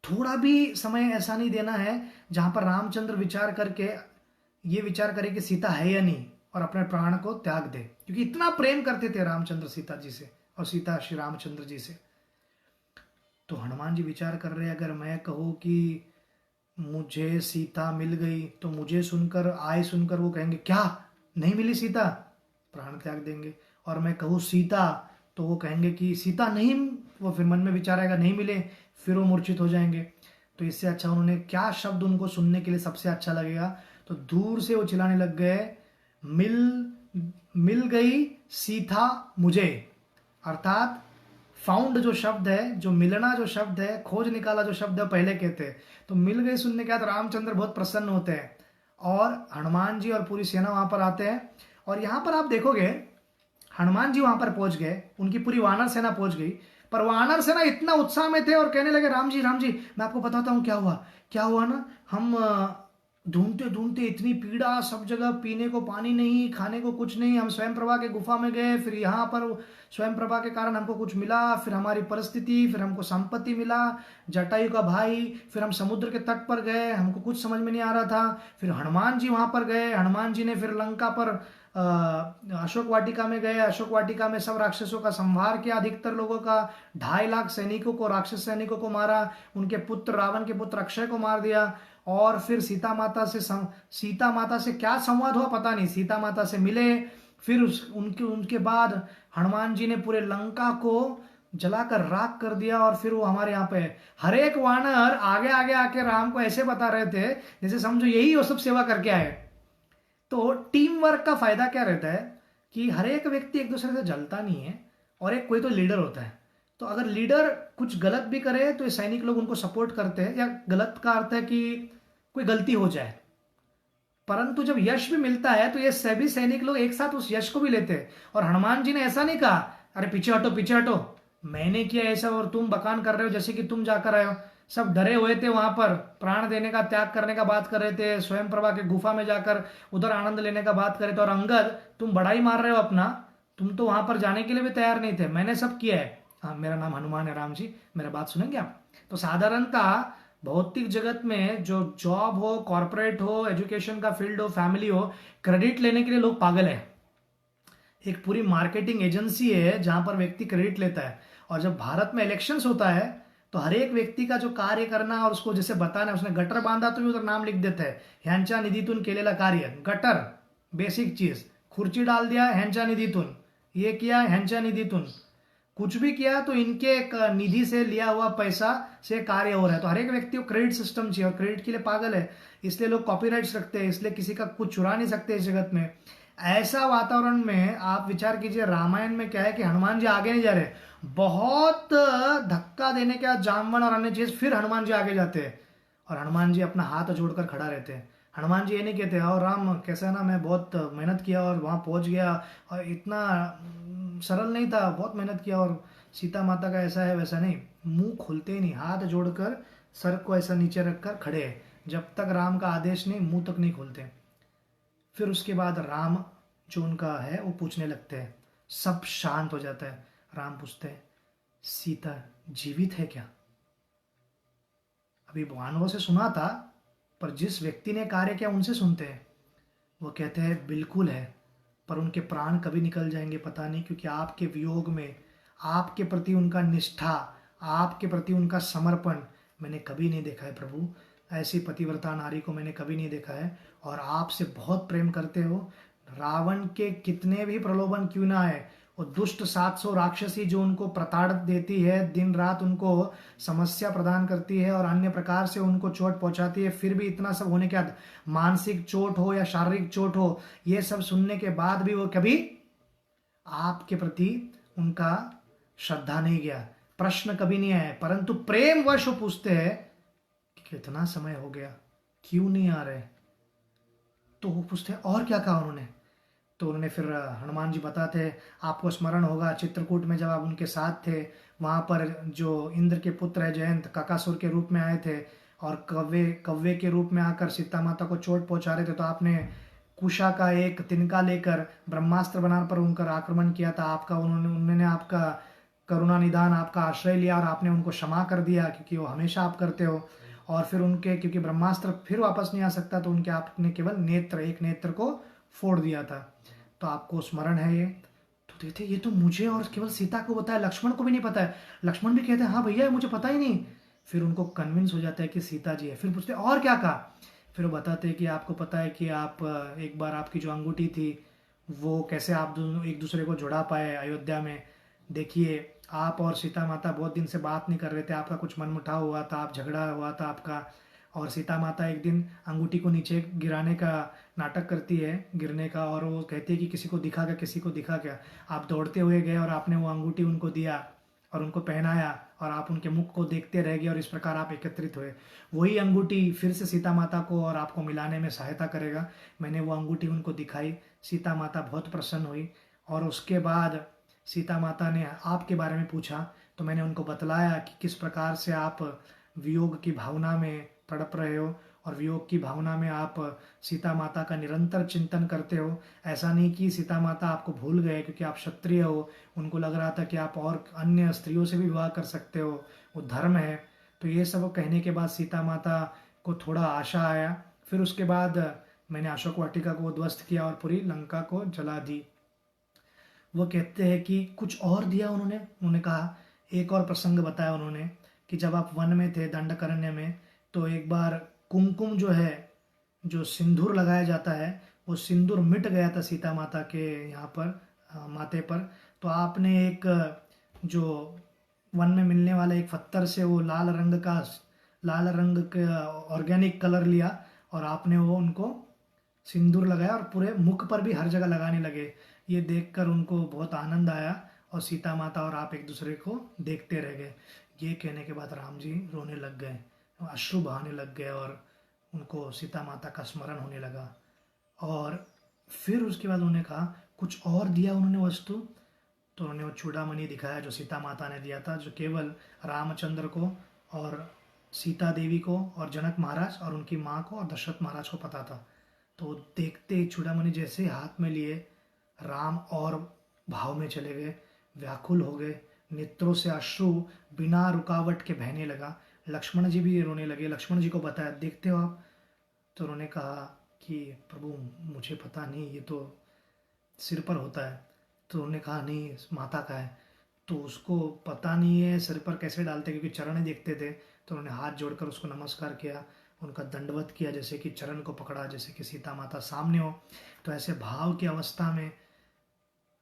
थोड़ा भी समय ऐसा नहीं देना है जहां पर रामचंद्र विचार करके ये विचार करे कि सीता है या नहीं और अपने प्राण को त्याग दे, क्योंकि इतना प्रेम करते थे रामचंद्र सीता जी से और सीता श्री रामचंद्र जी से। तो हनुमान जी विचार कर रहे, अगर मैं कहूँ कि मुझे सीता मिल गई तो मुझे सुनकर, आए सुनकर वो कहेंगे क्या नहीं मिली सीता, प्राण त्याग देंगे। और मैं कहूँ सीता तो वो कहेंगे कि सीता नहीं, वो फिर मन में विचार आएगा नहीं मिले, फिर वो मूर्छित हो जाएंगे। तो इससे अच्छा उन्होंने क्या शब्द उनको सुनने के लिए सबसे अच्छा लगेगा, तो दूर से वो चिल्लाने लग गए, मिल गई सीता मुझे। अर्थात फाउंड जो शब्द है, जो मिलना जो शब्द है, खोज निकाला जो शब्द है, पहले कहते हैं। तो मिल गई सुनने के बाद रामचंद्र बहुत प्रसन्न होते हैं और हनुमान जी और पूरी सेना वहां पर आते हैं। और यहां पर आप देखोगे हनुमान जी वहां पर पहुंच गए, उनकी पूरी वानर सेना पहुंच गई, पर वानर सेना इतना उत्साह में थे और कहने लगे राम जी मैं आपको बताता हूं क्या हुआ ना, हम ढूंढते ढूंढते इतनी पीड़ा, सब जगह पीने को पानी नहीं, खाने को कुछ नहीं, हम स्वयं प्रभा के गुफा में गए, फिर यहाँ पर स्वयं प्रभा के कारण हमको कुछ मिला, फिर हमारी परिस्थिति, फिर हमको संपत्ति मिला, जटायु का भाई, फिर हम समुद्र के तट पर गए, हमको कुछ समझ में नहीं आ रहा था, फिर हनुमान जी वहां पर गए, हनुमान जी ने फिर लंका पर अशोक वाटिका में गए, अशोक वाटिका में सब राक्षसों का संहार किया, अधिकतर लोगों का, 2.5 लाख सैनिकों को, राक्षस सैनिकों को मारा, उनके पुत्र, रावण के पुत्र अक्षय को मार दिया। और फिर सीता माता से क्या संवाद हुआ पता नहीं, सीता माता से मिले, फिर उनके बाद हनुमान जी ने पूरे लंका को जलाकर राख कर दिया। और फिर वो हमारे यहाँ पे हर एक वानर आगे आगे आके राम को ऐसे बता रहे थे जैसे समझो यही वो सब सेवा करके आए। तो टीम वर्क का फायदा क्या रहता है कि हर एक व्यक्ति एक दूसरे से जलता नहीं है, और एक कोई तो लीडर होता है। तो अगर लीडर कुछ गलत भी करे तो ये सैनिक लोग उनको सपोर्ट करते हैं, या गलत का अर्थ है कि कोई गलती हो जाए, परंतु जब यश भी मिलता है तो ये सभी सैनिक लोग एक साथ उस यश को भी लेते हैं। और हनुमान जी ने ऐसा नहीं कहा अरे पीछे हटो, मैंने किया ऐसा और तुम बकान कर रहे हो जैसे कि तुम जाकर आए हो। सब डरे हुए थे, वहां पर प्राण देने का, त्याग करने का बात कर रहे थे, स्वयं प्रभा के गुफा में जाकर उधर आनंद लेने का बात कर रहे थे। और अंगद तुम बड़ा ही मार रहे हो अपना, तुम तो वहां पर जाने के लिए भी तैयार नहीं थे, मैंने सब किया है। हाँ मेरा नाम हनुमान है, राम जी मेरा बात सुनेंगे आप। तो साधारणतः भौतिक जगत में जो जॉब हो, कॉर्पोरेट हो, एजुकेशन का फील्ड हो, फैमिली हो, क्रेडिट लेने के लिए लोग पागल है। एक पूरी मार्केटिंग एजेंसी है जहां पर व्यक्ति क्रेडिट लेता है। और जब भारत में इलेक्शंस होता है तो हर एक व्यक्ति का जो कार्य करना और उसको जैसे बताना, उसने गटर बांधा तो भी उधर नाम लिख देता है, ह्यांच्या निधीतून केलेला कार्य। गटर बेसिक चीज, खुर्ची डाल दिया ह्यांच्या निधीतून, ये किया ह्यांच्या निधीतून, कुछ भी किया तो इनके निधि से लिया हुआ पैसा से कार्य हो रहा है। तो हर एक व्यक्ति को क्रेडिट सिस्टम चाहिए, और क्रेडिट के लिए पागल है, इसलिए लोग कॉपीराइट्स रखते हैं, इसलिए किसी का कुछ चुरा नहीं सकते इस जगत में। ऐसा वातावरण में आप विचार कीजिए, रामायण में क्या है कि हनुमान जी आगे नहीं जा रहे, बहुत धक्का देने के बाद जामवन और अन्य चीज, फिर हनुमान जी आगे जाते हैं और हनुमान जी अपना हाथ जोड़कर खड़ा रहते हैं। हनुमान जी ये नहीं कहते और राम कैसा ना, मैं बहुत मेहनत किया और वहां पहुंच गया, और इतना सरल नहीं था, बहुत मेहनत किया और सीता माता का ऐसा है वैसा नहीं, मुंह खुलते ही नहीं, हाथ जोड़कर सर को ऐसा नीचे रखकर खड़े हैं, जब तक राम का आदेश नहीं मुंह तक नहीं खोलते। फिर उसके बाद राम जो उनका है वो पूछने लगते हैं, सब शांत हो जाता है। राम पूछते हैं, सीता जीवित है क्या? अभी वानरों से सुना था, पर जिस व्यक्ति ने कार्य किया उनसे सुनते हैं। वो कहते हैं बिल्कुल है, पर उनके प्राण कभी निकल जाएंगे पता नहीं, क्योंकि आपके वियोग में आपके प्रति उनका निष्ठा, आपके प्रति उनका समर्पण मैंने कभी नहीं देखा है प्रभु। ऐसी पतिव्रता नारी को मैंने कभी नहीं देखा है, और आपसे बहुत प्रेम करते हो। रावण के कितने भी प्रलोभन क्यों ना आए, वो दुष्ट 700 राक्षसी जो उनको प्रताड़ित देती है, दिन रात उनको समस्या प्रदान करती है और अन्य प्रकार से उनको चोट पहुंचाती है, फिर भी इतना सब होने के बाद, मानसिक चोट हो या शारीरिक चोट हो, ये सब सुनने के बाद भी वो कभी आपके प्रति उनका श्रद्धा नहीं गया, प्रश्न कभी नहीं आया, परंतु प्रेम वश वो पूछते हैं कि कितना समय हो गया, क्यों नहीं आ रहे? तो वो पूछते हैं और क्या कहा उन्होंने? तो उन्होंने फिर हनुमान जी बताते हैं, आपको स्मरण होगा चित्रकूट में जब आप उनके साथ थे, वहाँ पर जो इंद्र के पुत्र है जयंत काकासुर के रूप में आए थे और कव्वे कव्वे के रूप में आकर सीता माता को चोट पहुंचा रहे थे, तो आपने कुशा का एक तिनका लेकर ब्रह्मास्त्र बना पर उनका आक्रमण किया था। आपका उन्होंने आपका करुणा निदान, आपका आश्रय लिया और आपने उनको क्षमा कर दिया, क्योंकि वो हमेशा आप करते हो। और फिर उनके, क्योंकि ब्रह्मास्त्र फिर वापस नहीं आ सकता, तो उनके आपने केवल एक नेत्र को फोड़ दिया था। तो आपको स्मरण है ये? तो देखते ये तो मुझे और केवल सीता को पता है, लक्ष्मण को भी नहीं पता है। लक्ष्मण भी कहते हैं हाँ भैया मुझे पता ही नहीं। फिर उनको कन्विंस हो जाता है कि सीता जी है। फिर पूछते और क्या कहा? फिर वो बताते हैं कि आपको पता है कि आप एक बार आपकी जो अंगूठी थी वो कैसे आप दोनों एक दूसरे को जुड़ा पाए अयोध्या में। देखिए आप और सीता माता बहुत दिन से बात नहीं कर रहे थे, आपका कुछ मनमुटाव हुआ था, आप झगड़ा हुआ था आपका, और सीता माता एक दिन अंगूठी को नीचे गिराने का नाटक करती है, गिरने का, और वो कहती है कि किसी को दिखा क्या, किसी को दिखा क्या। आप दौड़ते हुए गए और आपने वो अंगूठी उनको दिया और उनको पहनाया, और आप उनके मुख को देखते रह गए, और इस प्रकार आप एकत्रित हुए। वही अंगूठी फिर से सीता माता को और आपको मिलाने में सहायता करेगा। मैंने वो अंगूठी उनको दिखाई, सीता माता बहुत प्रसन्न हुई, और उसके बाद सीता माता ने आपके बारे में पूछा, तो मैंने उनको बतलाया कि किस प्रकार से आप वियोग की भावना में तड़प रहे हो, और वियोग की भावना में आप सीता माता का निरंतर चिंतन करते हो। ऐसा नहीं कि सीता माता आपको भूल गए क्योंकि आप क्षत्रिय हो, उनको लग रहा था कि आप और अन्य स्त्रियों से भी विवाह कर सकते हो, वो धर्म है। तो ये सब कहने के बाद सीता माता को थोड़ा आशा आया। फिर उसके बाद मैंने अशोक वाटिका को ध्वस्त किया और पूरी लंका को जला दी। वो कहते हैं कि कुछ और दिया उन्होंने कहा, एक और प्रसंग बताया उन्होंने कि जब आप वन में थे दंडकारण्य में, तो एक बार कुमकुम जो है, जो सिंदूर लगाया जाता है, वो सिंदूर मिट गया था सीता माता के यहाँ पर माथे पर। तो आपने एक जो वन में मिलने वाला एक पत्थर से वो लाल रंग का ऑर्गेनिक कलर लिया और आपने वो उनको सिंदूर लगाया और पूरे मुख पर भी हर जगह लगाने लगे। ये देखकर उनको बहुत आनंद आया और सीता माता और आप एक दूसरे को देखते रह गए। ये कहने के बाद राम जी रोने लग गए, अश्रु बहाने लग गए, और उनको सीता माता का स्मरण होने लगा। और फिर उसके बाद उन्होंने कहा कुछ और दिया उन्होंने वस्तु, तो उन्होंने वो चूड़ामणि दिखाया जो सीता माता ने दिया था, जो केवल रामचंद्र को और सीता देवी को और जनक महाराज और उनकी माँ को और दशरथ महाराज को पता था। तो देखते ही चूड़ामणि जैसे हाथ में लिए, राम और भाव में चले गए, व्याकुल हो गए, नेत्रों से अश्रु बिना रुकावट के बहने लगा। लक्ष्मण जी भी रोने लगे। लक्ष्मण जी को बताया देखते हो आप? तो उन्होंने कहा कि प्रभु मुझे पता नहीं, ये तो सिर पर होता है। तो उन्होंने कहा नहीं माता का है। तो उसको पता नहीं है सिर पर कैसे डालते, क्योंकि चरण देखते थे। तो उन्होंने हाथ जोड़कर उसको नमस्कार किया, उनका दंडवत किया, जैसे कि चरण को पकड़ा, जैसे कि सीता माता सामने हो। तो ऐसे भाव की अवस्था में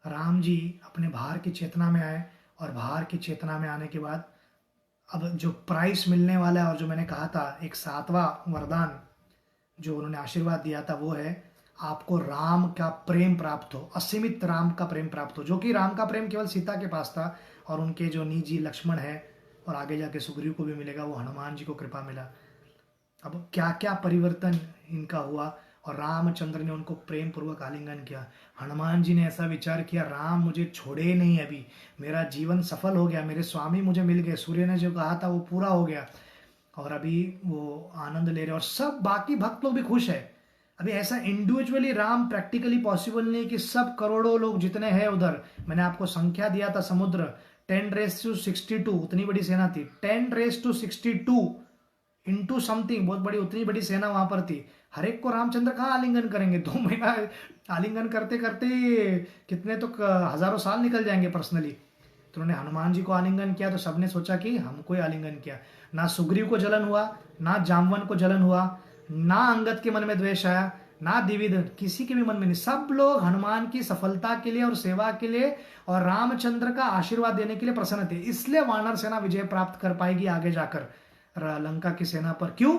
राम जी अपने भार की चेतना में आए, और भार की चेतना में आने के बाद अब जो प्राइस मिलने वाला है, और जो मैंने कहा था एक 7वां वरदान जो उन्होंने आशीर्वाद दिया था, वो है आपको राम का प्रेम प्राप्त हो, असीमित राम का प्रेम प्राप्त हो, जो कि राम का प्रेम केवल सीता के पास था, और उनके जो निजी लक्ष्मण है और आगे जाके सुग्रीव को भी मिलेगा, वो हनुमान जी को कृपा मिला। अब क्या क्या परिवर्तन इनका हुआ, और रामचंद्र ने उनको प्रेम पूर्वक आलिंगन किया। हनुमान जी ने ऐसा विचार किया, राम मुझे छोड़े नहीं, अभी मेरा जीवन सफल हो गया, मेरे स्वामी मुझे मिल गए, सूर्य ने जो कहा था वो पूरा हो गया, और अभी वो आनंद ले रहे, और सब बाकी भक्त लोग भी खुश है। अभी ऐसा इंडिविजुअली राम प्रैक्टिकली पॉसिबल नहीं कि सब करोड़ों लोग जितने हैं उधर, मैंने आपको संख्या दिया था समुद्र 10 raised to 62, उतनी बड़ी सेना थी, 10 raised to 62 इंटू समथिंग, बहुत बड़ी, उतनी बड़ी सेना वहां पर थी। हर एक को रामचंद्र कहाँ आलिंगन करेंगे, 2 महीना आलिंगन करते करते कितने तो हजारों साल निकल जाएंगे पर्सनली। तो उन्होंने हनुमान जी को आलिंगन किया, तो सबने सोचा कि हमको ही आलिंगन किया। ना सुग्रीव को जलन हुआ, ना जामवन को जलन हुआ, ना अंगद के मन में द्वेष आया, ना द्विविद किसी के भी मन में नहीं। सब लोग हनुमान की सफलता के लिए और सेवा के लिए और रामचंद्र का आशीर्वाद देने के लिए प्रसन्न थे। इसलिए वानर सेना विजय प्राप्त कर पाएगी आगे जाकर लंका की सेना पर। क्यों?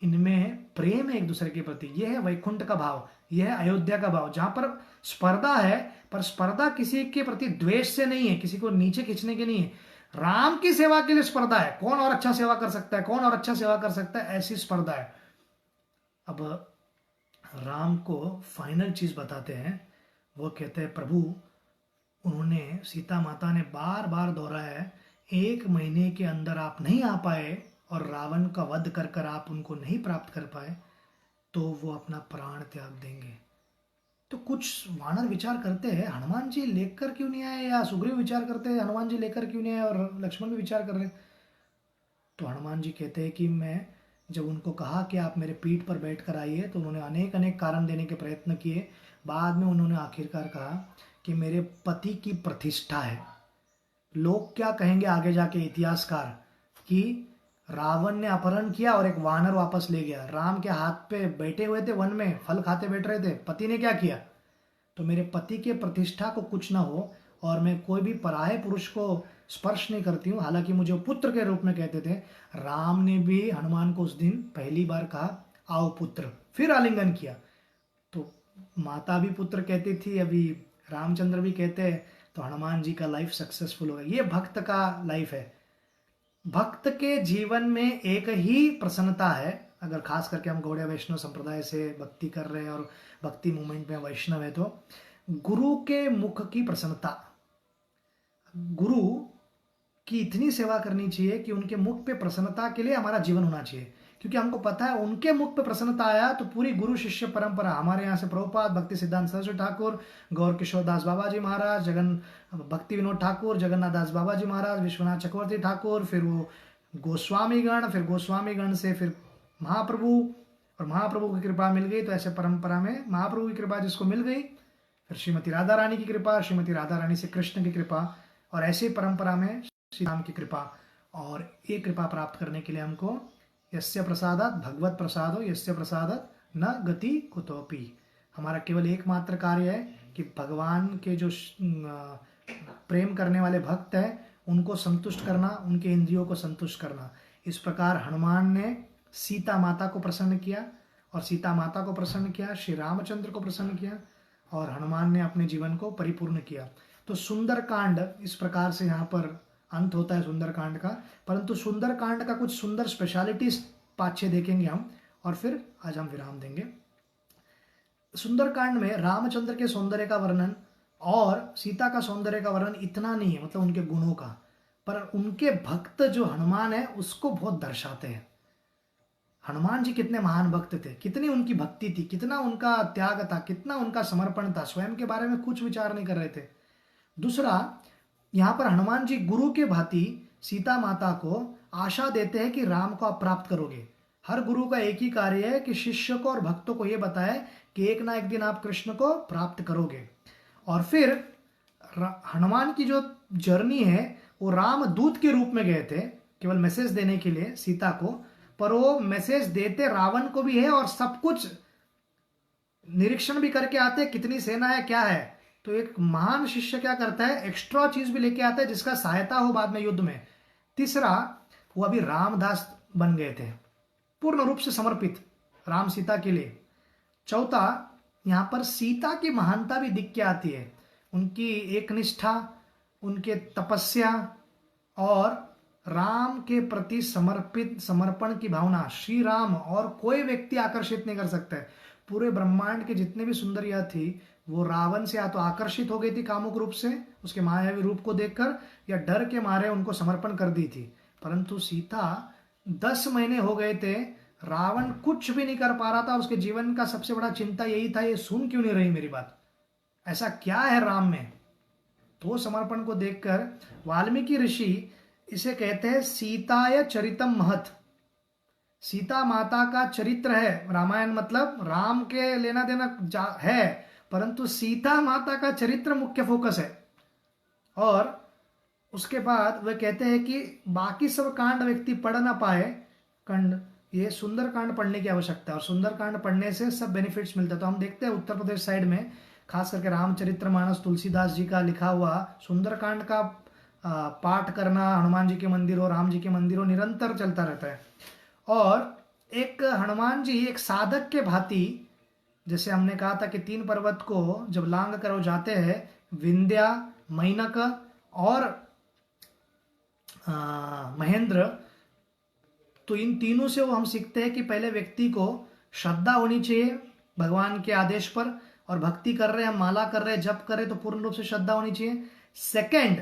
इनमें प्रेम है एक दूसरे के प्रति। यह है वैकुंठ का भाव, यह है अयोध्या का भाव, जहां पर स्पर्धा है, पर स्पर्धा किसी के प्रति द्वेष से नहीं है, किसी को नीचे खींचने के नहीं है। राम की सेवा के लिए स्पर्धा है, कौन और अच्छा सेवा कर सकता है, कौन और अच्छा सेवा कर सकता है, ऐसी स्पर्धा है। अब राम को फाइनल चीज बताते हैं, वो कहते हैं प्रभु, उन्होंने सीता माता ने बार बार दोहराया है, 1 महीने के अंदर आप नहीं आ पाए और रावण का वध कर कर आप उनको नहीं प्राप्त कर पाए, तो वो अपना प्राण त्याग देंगे। तो कुछ वानर विचार करते हैं, हनुमान जी लेकर क्यों नहीं आए, या सुग्रीव विचार करते हैं हनुमान जी लेकर क्यों नहीं आए, और लक्ष्मण भी विचार कर रहे हैं। तो हनुमान जी कहते हैं कि मैं जब उनको कहा कि आप मेरे पीठ पर बैठ कर आइए, तो उन्होंने अनेक अनेक कारण देने के प्रयत्न किए। बाद में उन्होंने आखिरकार कहा कि मेरे पति की प्रतिष्ठा है, लोग क्या कहेंगे आगे जाके इतिहासकार, कि रावण ने अपहरण किया और एक वानर वापस ले गया, राम के हाथ पे बैठे हुए थे, वन में फल खाते बैठ रहे थे, पति ने क्या किया। तो मेरे पति के प्रतिष्ठा को कुछ ना हो, और मैं कोई भी पराये पुरुष को स्पर्श नहीं करती हूँ। हालांकि मुझे पुत्र के रूप में कहते थे, राम ने भी हनुमान को उस दिन पहली बार कहा आओ पुत्र, फिर आलिंगन किया। तो माता भी पुत्र कहती थी, अभी रामचंद्र भी कहते हैं, तो हनुमान जी का लाइफ सक्सेसफुल हो गया। ये भक्त का लाइफ है। भक्त के जीवन में एक ही प्रसन्नता है, अगर खास करके हम गौड़िया वैष्णव संप्रदाय से भक्ति कर रहे हैं और भक्ति मूवमेंट में वैष्णव है, तो गुरु के मुख की प्रसन्नता। गुरु की इतनी सेवा करनी चाहिए कि उनके मुख पे प्रसन्नता के लिए हमारा जीवन होना चाहिए, क्योंकि हमको पता है उनके मुख पे प्रसन्नता आया तो पूरी गुरु शिष्य परंपरा, हमारे यहाँ से प्रभुपाद, भक्ति सिद्धांत सरस्वती ठाकुर, गौर किशोर दास बाबा जी महाराज, भक्ति विनोद ठाकुर, जगन्नाथ दास बाबा जी महाराज, विश्वनाथ चक्रवर्ती ठाकुर, फिर वो गोस्वामीगण, फिर गोस्वामीगण से फिर महाप्रभु, और महाप्रभु की कृपा मिल गई तो ऐसे परंपरा में महाप्रभु की कृपा जिसको मिल गई, फिर श्रीमती राधा रानी की कृपा, श्रीमती राधा रानी से कृष्ण की कृपा, और ऐसी परंपरा में श्री राम की कृपा। और ये कृपा प्राप्त करने के लिए हमको यस्य प्रसादात भगवत प्रसादो यस्य प्रसादात न गति कुतोपि, हमारा केवल एकमात्र कार्य है कि भगवान के जो प्रेम करने वाले भक्त हैं उनको संतुष्ट करना, उनके इंद्रियों को संतुष्ट करना। इस प्रकार हनुमान ने सीता माता को प्रसन्न किया, और सीता माता को प्रसन्न किया, श्री रामचंद्र को प्रसन्न किया, और हनुमान ने अपने जीवन को परिपूर्ण किया। तो सुंदरकांड इस प्रकार से यहाँ पर अंत होता है सुंदरकांड का। परंतु सुंदरकांड का कुछ सुंदर स्पेशलिटीज 5-6 देखेंगे हम, और फिर आज हम विराम देंगे। सुंदरकांड में रामचंद्र के सौंदर्य का वर्णन और सीता का सौंदर्य का वर्णन इतना नहीं है, मतलब उनके गुणों का, पर उनके भक्त जो हनुमान है उसको बहुत दर्शाते हैं। हनुमान जी कितने महान भक्त थे, कितनी उनकी भक्ति थी, कितना उनका त्याग था, कितना उनका समर्पण था, स्वयं के बारे में कुछ विचार नहीं कर रहे थे। दूसरा, यहाँ पर हनुमान जी गुरु के भांति सीता माता को आशा देते हैं कि राम को आप प्राप्त करोगे। हर गुरु का एक ही कार्य है कि शिष्य को और भक्तों को यह बताए कि एक ना एक दिन आप कृष्ण को प्राप्त करोगे। और फिर हनुमान की जो जर्नी है वो राम दूत के रूप में गए थे केवल मैसेज देने के लिए सीता को, पर वो मैसेज देते रावण को भी है और सब कुछ निरीक्षण भी करके आते कितनी सेना है क्या है। तो एक महान शिष्य क्या करता है, एक्स्ट्रा चीज भी लेके आता है जिसका सहायता हो बाद में युद्ध में। तीसरा, वो अभी रामदास बन गए थे, पूर्ण रूप से समर्पित राम सीता के लिए। चौथा, यहां पर सीता की महानता भी दिख के आती है, उनकी एक निष्ठा, उनके तपस्या और राम के प्रति समर्पण की भावना। श्री राम और कोई व्यक्ति आकर्षित नहीं कर सकता है। पूरे ब्रह्मांड के जितने भी सुंदरियां थी वो रावण से या तो आकर्षित हो गई थी कामुक रूप से उसके मायावी रूप को देखकर, या डर के मारे उनको समर्पण कर दी थी। परंतु सीता 10 महीने हो गए थे, रावण कुछ भी नहीं कर पा रहा था। उसके जीवन का सबसे बड़ा चिंता यही था, ये सुन क्यों नहीं रही मेरी बात, ऐसा क्या है राम में। तो समर्पण को देखकर वाल्मीकि ऋषि इसे कहते हैं सीताय चरितम महत। सीता माता का चरित्र है रामायण, मतलब राम के लेना देना है, परंतु सीता माता का चरित्र मुख्य फोकस है। और उसके बाद वे कहते हैं कि बाकी सब कांड व्यक्ति पढ़ ना पाए, कांड ये सुंदर कांड पढ़ने की आवश्यकता है, और सुंदर कांड पढ़ने से सब बेनिफिट्स मिलते हैं। तो हम देखते हैं उत्तर प्रदेश साइड में खास करके रामचरितमानस तुलसीदास जी का लिखा हुआ सुंदरकांड का पाठ करना हनुमान जी के मंदिरों राम जी के मंदिरों निरंतर चलता रहता है। और एक हनुमान जी एक साधक के भांति, जैसे हमने कहा था कि 3 पर्वत को जब लांग कर वो जाते हैं, विंध्या, मैनक और महेंद्र, तो इन तीनों से वो हम सीखते हैं कि पहले व्यक्ति को श्रद्धा होनी चाहिए भगवान के आदेश पर, और भक्ति कर रहे हैं, हम माला कर रहे हैं, जप कर रहे हैं, तो पूर्ण रूप से श्रद्धा होनी चाहिए। सेकंड,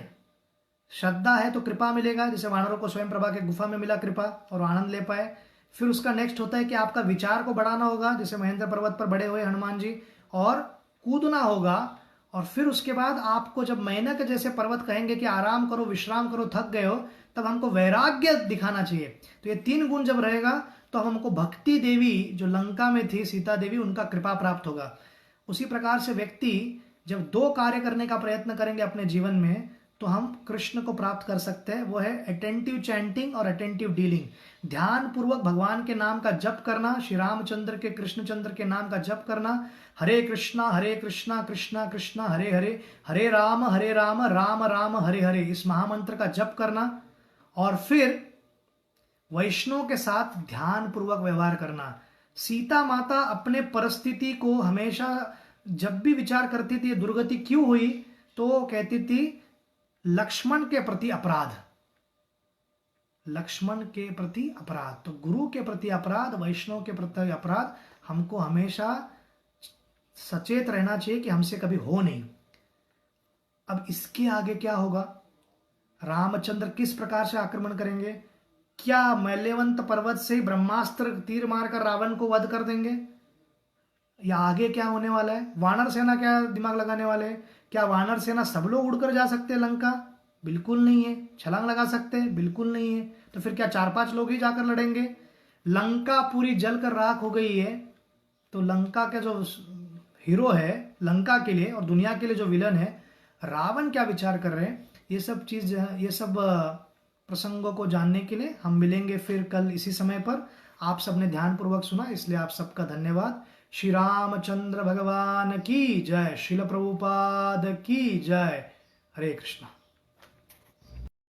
श्रद्धा है तो कृपा मिलेगा, जैसे वानरों को स्वयं प्रभा के गुफा में मिला कृपा और आनंद ले पाए। फिर उसका नेक्स्ट होता है कि आपका विचार को बढ़ाना होगा, जैसे महेंद्र पर्वत पर बड़े हुए हनुमान जी, और कूदना होगा। और फिर उसके बाद आपको जब मेनक जैसे पर्वत कहेंगे कि आराम करो, विश्राम करो, थक गए हो, तब हमको वैराग्य दिखाना चाहिए। तो ये 3 गुण जब रहेगा तो हमको भक्ति देवी जो लंका में थी सीता देवी, उनका कृपा प्राप्त होगा। उसी प्रकार से व्यक्ति जब 2 कार्य करने का प्रयत्न करेंगे अपने जीवन में, तो हम कृष्ण को प्राप्त कर सकते हैं। वो है अटेंटिव चैंटिंग और अटेंटिव डीलिंग। ध्यान पूर्वक भगवान के नाम का जप करना, श्री रामचंद्र के कृष्णचंद्र के नाम का जप करना, हरे कृष्णा कृष्णा कृष्णा हरे हरे, हरे राम राम राम हरे हरे, इस महामंत्र का जप करना। और फिर वैष्णव के साथ ध्यान पूर्वक व्यवहार करना। सीता माता अपने परिस्थिति को हमेशा जब भी विचार करती थी दुर्गति क्यों हुई, तो कहती थी लक्ष्मण के प्रति अपराध, लक्ष्मण के प्रति अपराध। तो गुरु के प्रति अपराध, वैष्णव के प्रति अपराध, हमको हमेशा सचेत रहना चाहिए कि हमसे कभी हो नहीं। अब इसके आगे क्या होगा, रामचंद्र किस प्रकार से आक्रमण करेंगे, क्या मैल्यवंत पर्वत से ब्रह्मास्त्र तीर मारकर रावण को वध कर देंगे, या आगे क्या होने वाला है, वानर सेना क्या दिमाग लगाने वाले हैं, क्या वानर सेना सब लोग उड़कर जा सकते हैं लंका, बिल्कुल नहीं है। छलांग लगा सकते हैं, बिल्कुल नहीं है। तो फिर क्या 4-5 लोग ही जाकर लड़ेंगे। लंका पूरी जलकर राख हो गई है, तो लंका के जो हीरो है लंका के लिए और दुनिया के लिए जो विलन है रावण, क्या विचार कर रहे हैं, ये सब चीज, ये सब प्रसंगों को जानने के लिए हम मिलेंगे फिर कल इसी समय पर। आप सबने ध्यानपूर्वक सुना, इसलिए आप सबका धन्यवाद। श्री रामचंद्र भगवान की जय, श्रील प्रभुपाद की जय। हरे कृष्णा।